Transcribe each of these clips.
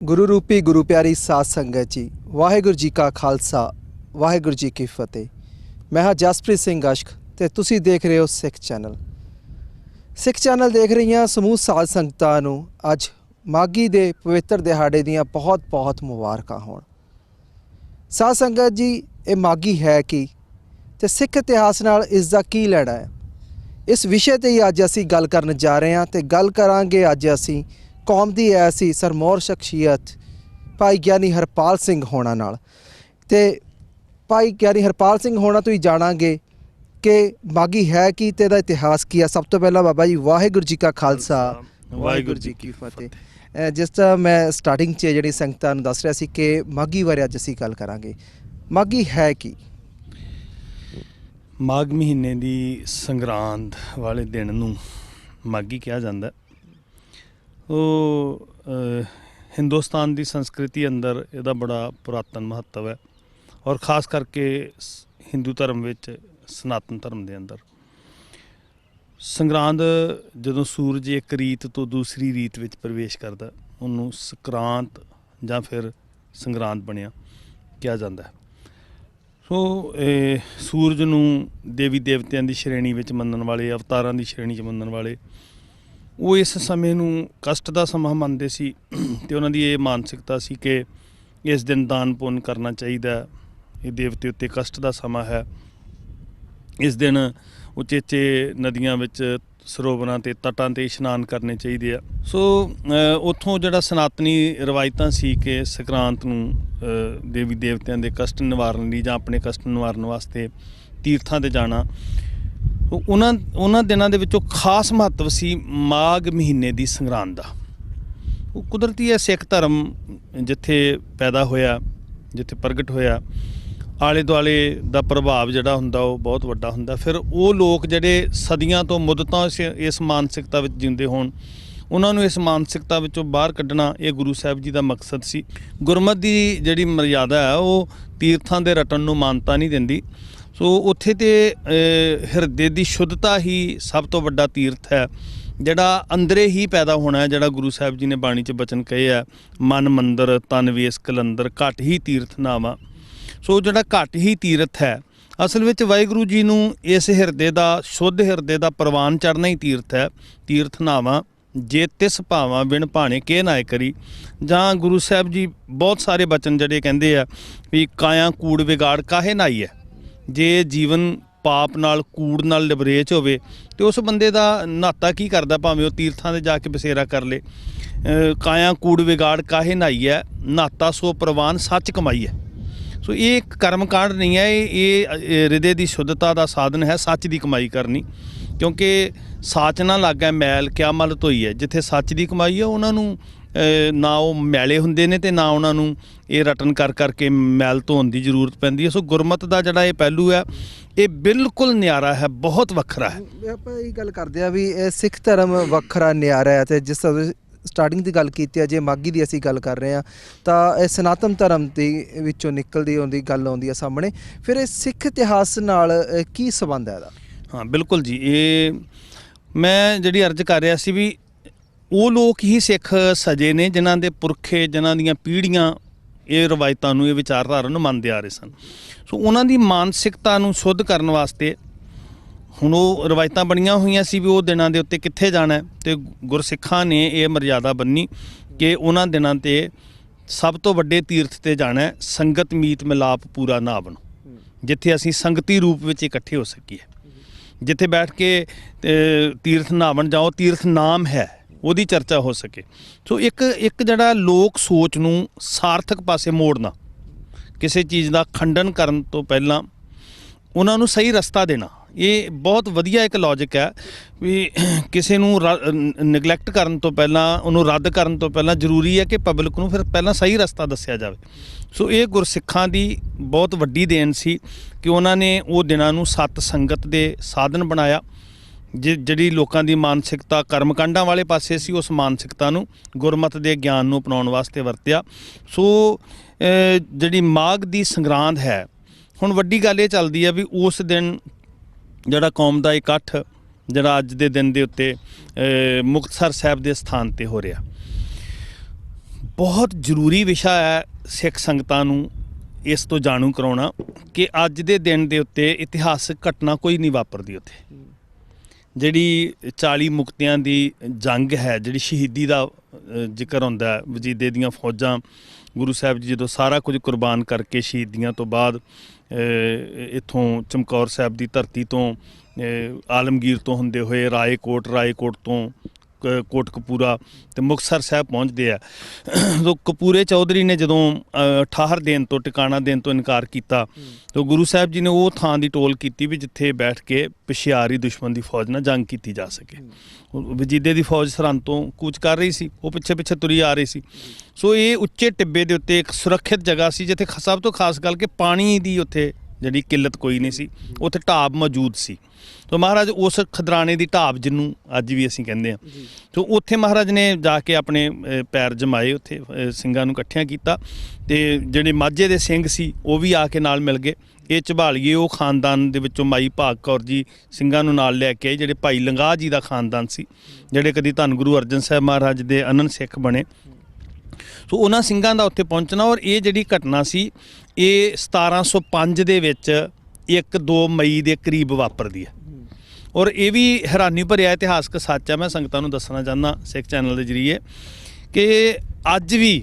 गुरु रूपी गुरु प्यारी साध संगत जी वाहेगुरु जी का खालसा वाहेगुरु जी की फतेह। मैं हाँ जसप्रीत सिंह अशक ते तुसी देख रहे हो सिख चैनल देख रही समूह साध संगतां नूं अज माघी दे पवित्र दिहाड़े दियां बहुत बहुत मुबारकां होण। साध संगत जी ये माघी है कि ते सिख इतिहास नाल इस दा की लैणा है, इस विषय ते ही अज असीं गल करन जा रहे हैं। ते गल करांगे अज असीं कौम की ऐसी सरमौर शख्सियत भाई ज्ञानी हरपाल सिंह होना नाल। ते भाई ज्ञानी हरपाल सिंह होना तो ही जाणांगे कि माघी है कि ते दा इतिहास की है। सब तो पहला बाबा जी वाहिगुरू जी का खालसा वाहिगुरू जी की फतेह। जिस तरह मैं स्टार्टिंग 'ਚ ਜਿਹੜੀ ਸੰਗਤਾਂ ਨੂੰ ਦੱਸ ਰਿਹਾ ਸੀ कि माघी बारे ਅੱਜ ਅਸੀਂ ਗੱਲ ਕਰਾਂਗੇ। माघी है कि माघ महीने की संगरांद वाले दिन नूं माघी कहा जाता। हिंदुस्तान की संस्कृति अंदर इसदा बड़ा पुरातन महत्व है और खास करके हिंदू धर्म विच सनातन धर्म के अंदर संगरांद जदों सूरज एक रीत तो दूसरी रीत विच प्रवेश करता उन्होंने संक्रांत जां फिर संगरांद बनिया कहा जाता है। सो सूरज नूं देवी देवतियां की श्रेणी विच मनण वाले अवतारां की श्रेणी च मनण वाले वो इस समय नूं कष्ट का समा मनते सी ते उन्हां दी ये मानसिकता सी कि इस दिन दान पुण्य करना चाहिए। ये देवते उत्ते कष्ट का समा है। इस दिन उचेचे नदियां विच सरोवरां ते तटां ते इशनान करने चाहिए। सो उत्थों जिहड़ा सनातनी रवायतां सी कि संक्रांत नूं देवी देवतियां दे कष्ट निवारण लई जां अपने कष्ट निवारण वास्ते तीर्थां ते जाना उन्हां दिनां दे विचों खास महत्व सी माघ महीने की संगरांद का। वो कुदरती है सिख धर्म जिथे पैदा होया जिथे प्रगट होया आले दुआले का प्रभाव जिहड़ा हुंदा वो बहुत वड्डा हुंदा। फिर वो लोग जिहड़े सदियां तो मुद्दतां इस मानसिकता विच जिंदे होण उन्हां नूं इस मानसिकता विचों बाहर कड्ढना ये गुरु साहिब जी का मकसद सी। गुरमत की जिहड़ी मर्यादा है वो तीर्थां दे रटन नूं मानता नहीं दिंदी। सो उत्थे ते हिरदे की शुद्धता ही सब तो वड्डा तीर्थ है जिहड़ा अंदरे ही पैदा होना है। जिहड़ा गुरु साहिब जी ने बाणी च बचन कहे है मन मंदिर तन वेस कलंदर घट ही तीर्थ नावा। सो जिहड़ा घट ही तीर्थ है असल विच वाहिगुरू जी नूं इस हिरदे का शुद्ध हिरदे का प्रवान चढ़ना ही तीर्थ है। तीर्थ नावा जे तिस भावां बिन भाणे के नाए करी जां गुरु साहिब जी बहुत सारे बचन जिहड़े कहंदे आ भी काया कूड़ विगाड़ काहे नाई है। जे जीवन पाप नाल कूड़ नाल लिबरेज होवे तो उस बंदे दा नाता की करदा भावें वो तीर्थां दे जाके बसेरा कर ले। काया कूड़ विगाड़ काहे नाई है नाता सो प्रवान सच कमाई है। सो ये कर्म कांड नहीं है, ये हृदय की शुद्धता का साधन है सच की कमाई करनी। क्योंकि सच ना लागे मैल क्या मल धोई है। जिथे सच की कमाई है उन्होंने ना वो मैले हुंदे ने ते ना उन्होंने ये रटन कर करके मैल धोन की जरूरत पैंदी है। सो गुरमत का जिहड़ा ये पहलू है ये बिल्कुल न्यारा है, बहुत वखरा है। ਆਪਾਂ ਇਹ ਗੱਲ ਕਰਦੇ ਆ ਵੀ ਇਹ ਸਿੱਖ ਧਰਮ ਵੱਖਰਾ ਨਿਆਰਾ ਹੈ ਤੇ ਜਿਸ ਤਰ੍ਹਾਂ ਸਟਾਰਟਿੰਗ ਦੀ ਗੱਲ ਕੀਤੀ ਹੈ ਜੇ ਮਾਘੀ ਦੀ ਅਸੀਂ ਗੱਲ ਕਰ ਰਹੇ ਹਾਂ ਤਾਂ ਇਹ ਸਨਾਤਨ ਧਰਮ ਦੇ ਵਿੱਚੋਂ ਨਿਕਲਦੀ ਹੁੰਦੀ ਗੱਲ ਆਉਂਦੀ ਹੈ ਸਾਹਮਣੇ। ਫਿਰ ਇਹ ਸਿੱਖ ਇਤਿਹਾਸ ਨਾਲ ਕੀ ਸੰਬੰਧ ਹੈ ਇਹਦਾ? हाँ बिल्कुल जी, ये मैं जिहड़ी अर्ज कर रहा सी भी वो लोग ही सिख सजे ने जिन्हां दे पुरखे जिन्हां दीयां पीढ़ियां ये रवायतां नूं ये विचारधारा नूं मनदे आ रहे सन। सो उन्हां दी मानसिकता नूं शुद्ध करन वास्ते हुण वो रवायतां बणीआं होईआं सी भी वो दिनां दे उत्ते कित्थे जाना है ते गुरसिखां ने ये मर्यादा बन्नी कि उन्हां दिनां ते सब तो वड्डे तीर्थ ते जाना है संगत मीत मिलाप पूरा नावन जिथे असीं संगती रूप विच इकट्ठे हो सकीए। जिथे बैठ के तीर्थ नावन जाओ तीर्थ नाम है ਉਹਦੀ चर्चा हो सके। सो एक जड़ा लोक सोच नूं सार्थक पासे मोड़ना किसी चीज़ का खंडन करन तो पहला उन्हां नूं सही रस्ता देना ये बहुत वधिया एक लॉजिक है भी किसी नूं निगलैक्ट करन तो पहला उन्होंने रद्द करन तो पहला जरूरी है कि पब्लिक नूं फिर पहला सही रस्ता दस्सिया जाए। सो ये गुरसिखां दी बहुत वड्डी देन सी कि उन्होंने वो दिनां नूं सत संगत दे साधन बनाया। जिहड़ी लोकां दी मानसिकता कर्मकांडां वाले पासे सी उस मानसिकता नूं गुरमत दे ज्ञान नूं अपनाउण वास्ते वरतिया। सो जिहड़ी माघ दी संगरांद है हुण वड्डी गल ये चलदी है भी उस दिन जिहड़ा कौम दा इकट्ठ जिहड़ा अज दे दिन दे उत्ते मुक्तसर साहिब दे स्थान ते हो रहा ਬਹੁਤ ਜ਼ਰੂਰੀ ਵਿਸ਼ਾ ਹੈ ਸਿੱਖ ਸੰਗਤਾਂ ਨੂੰ ਇਸ ਤੋਂ ਜਾਣੂ ਕਰਾਉਣਾ ਕਿ ਅੱਜ ਦੇ ਦਿਨ ਦੇ ਉੱਤੇ ਇਤਿਹਾਸਕ ਘਟਨਾ ਕੋਈ ਨਹੀਂ ਵਾਪਰਦੀ ਉੱਥੇ। ਜਿਹੜੀ 40 ਮੁਕਤਿਆਂ ਦੀ ਜੰਗ ਹੈ, ਜਿਹੜੀ ਸ਼ਹੀਦੀ ਦਾ ਜ਼ਿਕਰ ਹੁੰਦਾ, ਵਜੀਦੇ ਦੀਆਂ ਫੌਜਾਂ, ਗੁਰੂ ਸਾਹਿਬ ਜੀ ਜਦੋਂ ਸਾਰਾ ਕੁਝ ਕੁਰਬਾਨ ਕਰਕੇ ਸ਼ਹੀਦੀਆਂ ਤੋਂ ਬਾਅਦ ਇੱਥੋਂ ਚਮਕੌਰ ਸਾਹਿਬ ਦੀ ਧਰਤੀ ਤੋਂ ਆਲਮਗੀਰ ਤੋਂ ਹੁੰਦੇ ਹੋਏ ਰਾਏਕੋਟ ਤੋਂ ਕੋਟਕਪੂਰਾ ਤੇ ਮੁਕਤਸਰ ਸਾਹਿਬ ਪਹੁੰਚਦੇ ਆ। ਤਾਂ ਕਪੂਰੇ ਚੌਧਰੀ ਨੇ ਜਦੋਂ ਠਾਹਰ ਦੇਣ ਤੋਂ, ਟਿਕਾਣਾ ਦੇਣ ਤੋਂ ਇਨਕਾਰ ਕੀਤਾ ਤਾਂ ਗੁਰੂ ਸਾਹਿਬ ਜੀ ਨੇ ਉਹ ਥਾਂ ਦੀ ਟੋਲ ਕੀਤੀ ਵੀ ਜਿੱਥੇ ਬੈਠ ਕੇ ਪਿਛਿਆਰੀ ਦੁਸ਼ਮਣ ਦੀ ਫੌਜ ਨਾਲ ਜੰਗ ਕੀਤੀ ਜਾ ਸਕੇ। ਵਜੀਦੇ ਦੀ ਫੌਜ ਸਰਹੰਦ ਤੋਂ ਕੂਚ ਕਰ ਰਹੀ ਸੀ, ਉਹ ਪਿੱਛੇ ਤੁਰੀ ਆ ਰਹੀ ਸੀ। ਸੋ ਇਹ ਉੱਚੇ ਟਿੱਬੇ ਦੇ ਉੱਤੇ ਇੱਕ ਸੁਰੱਖਿਅਤ ਜਗ੍ਹਾ ਸੀ ਜਿੱਥੇ ਸਭ ਤੋਂ ਖਾਸ ਗੱਲ ਕਿ ਪਾਣੀ ਦੀ ਉੱਥੇ ਜਿਹੜੀ ਕਿੱਲਤ ਕੋਈ ਨਹੀਂ ਸੀ, ਉੱਥੇ ਢਾਬ ਮੌਜੂਦ ਸੀ। ਤੋ ਮਹਾਰਾਜ ਉਸ ਖਦਰਾਣੇ ਦੀ ਢਾਬ ਜਿਹਨੂੰ ਅੱਜ ਵੀ ਅਸੀਂ ਕਹਿੰਦੇ ਹਾਂ, ਤੋ ਉੱਥੇ ਮਹਾਰਾਜ ਨੇ ਜਾ ਕੇ ਆਪਣੇ ਪੈਰ ਜਮਾਏ, ਉੱਥੇ ਸਿੰਘਾਂ ਨੂੰ ਇਕੱਠਿਆਂ ਕੀਤਾ ਤੇ ਜਿਹੜੇ ਮਾਝੇ ਦੇ ਸਿੰਘ ਸੀ ਉਹ ਵੀ ਆ ਕੇ ਨਾਲ ਮਿਲ ਗਏ। ਇਹ ਝਬਾਲੀਏ ਉਹ ਖਾਨਦਾਨ ਦੇ ਵਿੱਚੋਂ ਮਾਈ ਭਾਗ ਕੌਰ ਜੀ ਸਿੰਘਾਂ ਨੂੰ ਨਾਲ ਲੈ ਕੇ ਆਏ, ਜਿਹੜੇ ਭਾਈ ਲੰਗਾਹ ਜੀ ਦਾ ਖਾਨਦਾਨ ਸੀ, ਜਿਹੜੇ ਕਦੀ ਧੰਨ ਗੁਰੂ ਅਰਜਨ ਸਾਹਿਬ ਮਹਾਰਾਜ ਦੇ ਅਨੰਨ ਸਿੱਖ ਬਣੇ। ਸੋ ਉਹਨਾਂ ਸਿੰਘਾਂ ਦਾ ਉੱਥੇ ਪਹੁੰਚਣਾ, ਔਰ ਇਹ ਜਿਹੜੀ ਘਟਨਾ ਸੀ ਇਹ 1705 ਦੇ ਵਿੱਚ 1-2 ਮਈ ਦੇ ਕਰੀਬ ਵਾਪਰਦੀ ਹੈ। ਔਰ ਇਹ ਵੀ ਹੈਰਾਨੀ ਭਰਿਆ ਇਤਿਹਾਸਕ ਸੱਚ ਹੈ। ਮੈਂ ਸੰਗਤਾਂ ਨੂੰ ਦੱਸਣਾ ਚਾਹੁੰਦਾ ਸਿੱਖ ਚੈਨਲ ਦੇ ਜ਼ਰੀਏ ਕਿ ਅੱਜ ਵੀ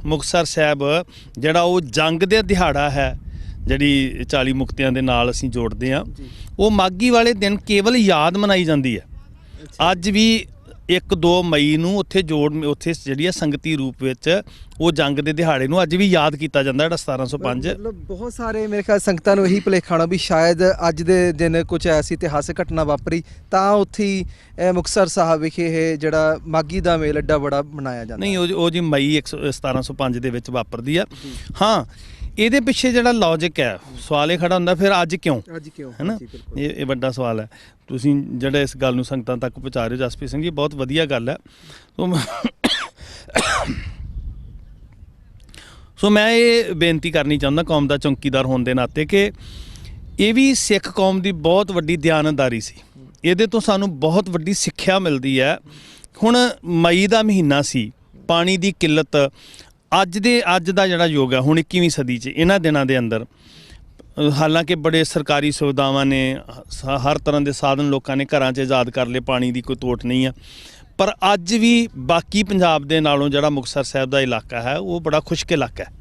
ਮੁਕਤਸਰ ਸਾਹਿਬ ਜਿਹੜਾ ਉਹ ਜੰਗ ਦੇ ਦਿਹਾੜਾ ਹੈ, ਜਿਹੜੀ 40 ਮੁਕਤਿਆਂ ਦੇ ਨਾਲ ਅਸੀਂ ਜੋੜਦੇ ਹਾਂ, ਉਹ ਮਾਘੀ ਵਾਲੇ ਦਿਨ ਕੇਵਲ ਯਾਦ ਮਨਾਈ ਜਾਂਦੀ ਹੈ। ਅੱਜ ਵੀ 1-2 ਮਈ ਨੂੰ ਉੱਥੇ ਜਿਹੜੀ ਹੈ ਸੰਗਤੀ ਰੂਪ ਵਿੱਚ ਉਹ ਜੰਗ ਦੇ ਦਿਹਾੜੇ ਨੂੰ ਅੱਜ ਵੀ ਯਾਦ ਕੀਤਾ ਜਾਂਦਾ, ਜਿਹੜਾ 1705। ਮਤਲਬ ਬਹੁਤ ਸਾਰੇ ਮੇਰੇ ਖਿਆਲ ਸੰਗਤਾਂ ਨੂੰ ਇਹੀ ਭੁਲੇਖਾ ਹੋਣਾ ਵੀ ਸ਼ਾਇਦ ਅੱਜ ਦੇ ਦਿਨ ਕੁਝ ਐਸੀ ਇਤਿਹਾਸਕ ਘਟਨਾ ਵਾਪਰੀ ਤਾਂ ਉੱਥੇ ਮੁਕਤਸਰ ਸਾਹਿਬ ਵਿਖੇ ਇਹ ਜਿਹੜਾ ਮਾਘੀ ਦਾ ਮੇਲ ਐਡਾ ਬੜਾ ਮਨਾਇਆ ਜਾਂਦਾ। ਨਹੀਂ, ਉਹ ਜੀ ਮਈ 1705 ਦੇ ਵਿੱਚ ਵਾਪਰਦੀ ਆ। ਹਾਂ, ਇਹਦੇ ਪਿੱਛੇ ਜਿਹੜਾ ਲੌਜਿਕ ਹੈ, ਸਵਾਲ ਇਹ ਖੜਾ ਹੁੰਦਾ ਫਿਰ ਅੱਜ ਕਿਉਂ ਹੈ ਨਾ, ਇਹ ਵੱਡਾ ਸਵਾਲ ਹੈ। ਤੁਸੀਂ ਜਿਹੜਾ ਇਸ ਗੱਲ ਨੂੰ ਸੰਗਤਾਂ ਤੱਕ ਪਹੁੰਚਾ ਰਹੇ ਹੋ ਜਸਪ੍ਰੀਤ ਸਿੰਘ ਜੀ, ਬਹੁਤ ਵਧੀਆ ਗੱਲ ਹੈ। ਸੋ ਮੈਂ ਇਹ ਬੇਨਤੀ ਕਰਨੀ ਚਾਹੁੰਦਾ ਕੌਮ ਦਾ ਚੌਕੀਦਾਰ ਹੋਣ ਦੇ ਨਾਤੇ ਕਿ ਇਹ ਵੀ ਸਿੱਖ ਕੌਮ ਦੀ ਬਹੁਤ ਵੱਡੀ ਦਿਆਨਤਦਾਰੀ ਸੀ। ਇਹਦੇ ਤੋਂ ਸਾਨੂੰ ਬਹੁਤ ਵੱਡੀ ਸਿੱਖਿਆ ਮਿਲਦੀ ਹੈ। ਹੁਣ ਮਈ ਦਾ ਮਹੀਨਾ ਸੀ, ਪਾਣੀ ਦੀ ਕਿੱਲਤ ਅੱਜ ਦਾ ਜਿਹੜਾ ਯੁੱਗ ਹੈ ਹੁਣ 21ਵੀਂ ਸਦੀ 'ਚ, ਇਹਨਾਂ ਦਿਨਾਂ ਦੇ ਅੰਦਰ ਹਾਲਾਂਕਿ ਬੜੇ ਸਰਕਾਰੀ ਸੁਵਿਧਾਵਾਂ ਨੇ, ਹਰ ਤਰ੍ਹਾਂ ਦੇ ਸਾਧਨ ਲੋਕਾਂ ਨੇ ਘਰਾਂ 'ਚ ਆਜ਼ਾਦ ਕਰ ਲਏ, ਪਾਣੀ ਦੀ ਕੋਈ ਤੋਟ ਨਹੀਂ ਆ, ਪਰ ਅੱਜ ਵੀ ਬਾਕੀ ਪੰਜਾਬ ਦੇ ਨਾਲੋਂ ਜਿਹੜਾ ਮੁਕਤਸਰ ਸਾਹਿਬ ਦਾ ਇਲਾਕਾ ਹੈ ਉਹ ਬੜਾ ਖੁਸ਼ਕ ਇਲਾਕਾ ਹੈ।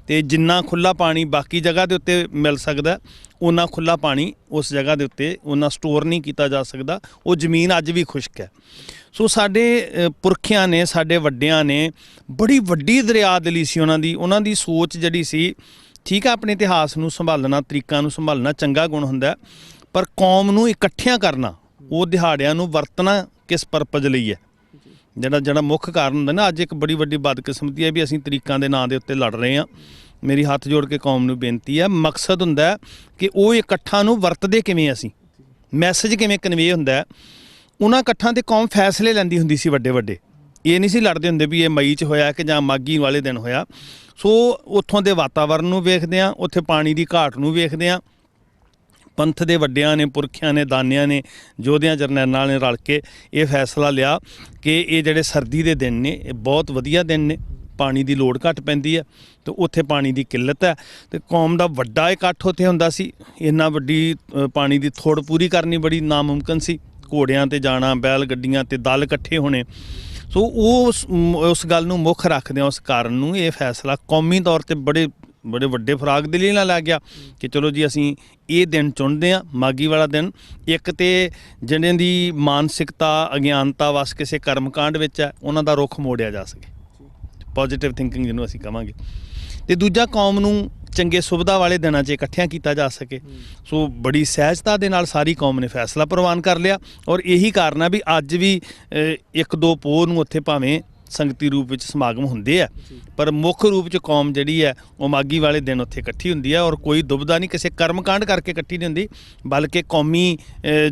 ਤੇ ਜਿੰਨਾ ਖੁੱਲ੍ਹਾ ਪਾਣੀ ਬਾਕੀ ਜਗ੍ਹਾ ਦੇ ਉੱਤੇ ਮਿਲ ਸਕਦਾ, ਉਨਾ ਖੁੱਲ੍ਹਾ ਪਾਣੀ ਉਸ ਜਗ੍ਹਾ ਦੇ ਉੱਤੇ ਉਨਾ ਸਟੋਰ ਨਹੀਂ ਕੀਤਾ ਜਾ ਸਕਦਾ। ਉਹ ਜ਼ਮੀਨ ਅੱਜ ਵੀ ਖੁਸ਼ਕ ਹੈ। ਸੋ ਸਾਡੇ ਪੁਰਖਿਆਂ ਨੇ, ਸਾਡੇ ਵੱਡਿਆਂ ਨੇ ਬੜੀ ਵੱਡੀ ਦਰਿਆਦਿਲੀ ਸੀ ਉਹਨਾਂ ਦੀ ਸੋਚ ਜਿਹੜੀ ਸੀ। ਠੀਕ ਹੈ, ਆਪਣੇ ਇਤਿਹਾਸ ਨੂੰ ਸੰਭਾਲਣਾ, ਤਰੀਕਾਂ ਨੂੰ ਸੰਭਾਲਣਾ ਚੰਗਾ ਗੁਣ ਹੁੰਦਾ, ਪਰ ਕੌਮ ਨੂੰ ਇਕੱਠਿਆਂ ਕਰਨਾ, ਉਹ ਦਿਹਾੜਿਆਂ ਨੂੰ ਵਰਤਣਾ ਕਿਸ ਪਰਪਸ ਲਈ ਹੈ, ਜਿਹੜਾ ਮੁੱਖ ਕਾਰਨ ਹੁੰਦਾ ਨਾ। ਅੱਜ ਇੱਕ ਬੜੀ ਵੱਡੀ ਬਦਕਿਸਮਤੀ ਹੈ ਵੀ ਅਸੀਂ ਤਰੀਕਾਂ ਦੇ ਨਾਂ ਦੇ ਉੱਤੇ ਲੜ ਰਹੇ ਹਾਂ। ਮੇਰੀ ਹੱਥ ਜੋੜ ਕੇ ਕੌਮ ਨੂੰ ਬੇਨਤੀ ਹੈ, ਮਕਸਦ ਹੁੰਦਾ ਕਿ ਉਹ ਇਕੱਠਾਂ ਨੂੰ ਵਰਤਦੇ ਕਿਵੇਂ, ਅਸੀਂ ਮੈਸੇਜ ਕਿਵੇਂ ਕਨਵੇ ਹੁੰਦਾ। ਉਹਨਾਂ ਇਕੱਠਾਂ 'ਤੇ ਕੌਮ ਫੈਸਲੇ ਲੈਂਦੀ ਹੁੰਦੀ ਸੀ ਵੱਡੇ। ਇਹ ਨਹੀਂ ਸੀ ਲੜਦੇ ਹੁੰਦੇ ਵੀ ਇਹ ਮਈ 'ਚ ਹੋਇਆ ਕਿ ਜਾਂ ਮਾਘੀ ਵਾਲੇ ਦਿਨ ਹੋਇਆ। ਸੋ ਉੱਥੋਂ ਦੇ ਵਾਤਾਵਰਨ ਨੂੰ ਵੇਖਦੇ ਹਾਂ, ਉੱਥੇ ਪਾਣੀ ਦੀ ਘਾਟ ਨੂੰ ਵੇਖਦੇ ਹਾਂ, ਪੰਥ ਦੇ ਵੱਡਿਆਂ ਨੇ, ਪੁਰਖਿਆਂ ਨੇ, ਦਾਨਿਆਂ ਨੇ, ਯੋਧਿਆਂ ਜਰਨੈਲਾਂ ਨੇ ਰਲ ਕੇ ਇਹ ਫੈਸਲਾ ਲਿਆ ਕਿ ਇਹ ਜਿਹੜੇ ਸਰਦੀ ਦੇ ਦਿਨ ਨੇ ਇਹ ਬਹੁਤ ਵਧੀਆ ਦਿਨ ਨੇ, ਪਾਣੀ ਦੀ ਲੋੜ ਘੱਟ ਪੈਂਦੀ ਹੈ ਤੇ ਉੱਥੇ ਪਾਣੀ ਦੀ ਕਿੱਲਤ ਹੈ ਤੇ ਕੌਮ ਦਾ ਵੱਡਾ ਇਕੱਠ ਉੱਥੇ ਹੁੰਦਾ ਸੀ। ਇੰਨਾ ਵੱਡੀ ਪਾਣੀ ਦੀ ਥੋੜ ਪੂਰੀ ਕਰਨੀ ਬੜੀ ਨਾਮੁਮਕਿਨ ਸੀ। ਘੋੜਿਆਂ 'ਤੇ ਜਾਣਾ, ਬੈਲ ਗੱਡੀਆਂ 'ਤੇ ਦਲ ਇਕੱਠੇ ਹੋਣੇ। ਸੋ ਉਸ ਗੱਲ ਨੂੰ ਮੁੱਖ ਰੱਖਦਿਆਂ, ਉਸ ਕਾਰਨ ਨੂੰ ਇਹ ਫੈਸਲਾ ਕੌਮੀ ਤੌਰ 'ਤੇ ਬੜੇ ਵੱਡੇ ਫਰਾਗ ਦੇ ਲਈ ਨਾ ਲੱਗ ਗਿਆ ਕਿ ਚਲੋ ਜੀ ਅਸੀਂ ਇਹ ਦਿਨ ਚੁਣਦੇ ਹਾਂ, ਮਾਘੀ ਵਾਲਾ ਦਿਨ। ਇੱਕ ਤਾਂ ਜਿਹਨਾਂ ਦੀ ਮਾਨਸਿਕਤਾ ਅਗਿਆਨਤਾ ਵਸ ਕਿਸੇ ਕਰਮਕਾਂਡ ਵਿੱਚ ਹੈ, ਉਹਨਾਂ ਦਾ ਰੁੱਖ ਮੋੜਿਆ ਜਾ ਸਕੇ, ਪੋਜ਼ੀਟਿਵ ਥਿੰਕਿੰਗ ਜਿਹਨੂੰ ਅਸੀਂ ਕਹਾਂਗੇ। ਅਤੇ ਦੂਜਾ, ਕੌਮ ਨੂੰ ਚੰਗੇ ਸੁਵਿਧਾ ਵਾਲੇ ਦਿਨਾਂ 'ਚ ਇਕੱਠਿਆਂ ਕੀਤਾ ਜਾ ਸਕੇ। ਸੋ ਬੜੀ ਸਹਿਜਤਾ ਦੇ ਨਾਲ ਸਾਰੀ ਕੌਮ ਨੇ ਫੈਸਲਾ ਪ੍ਰਵਾਨ ਕਰ ਲਿਆ। ਔਰ ਇਹੀ ਕਾਰਨ ਹੈ ਵੀ ਅੱਜ ਵੀ 1-2 ਪੋਹ ਨੂੰ ਉੱਥੇ ਭਾਵੇਂ ਸੰਗਤੀ ਰੂਪ ਵਿੱਚ ਸਮਾਗਮ ਹੁੰਦੇ ਆ, ਪਰ ਮੁੱਖ ਰੂਪ 'ਚ ਕੌਮ ਜਿਹੜੀ ਹੈ ਉਹ ਮਾਘੀ ਵਾਲੇ ਦਿਨ ਉੱਥੇ ਇਕੱਠੀ ਹੁੰਦੀ ਹੈ। ਔਰ ਕੋਈ ਦੁਬਦਾ ਨਹੀਂ, ਕਿਸੇ ਕਰਮਕਾਂਡ ਕਰਕੇ ਇਕੱਠੀ ਨਹੀਂ ਹੁੰਦੀ, ਬਲਕਿ ਕੌਮੀ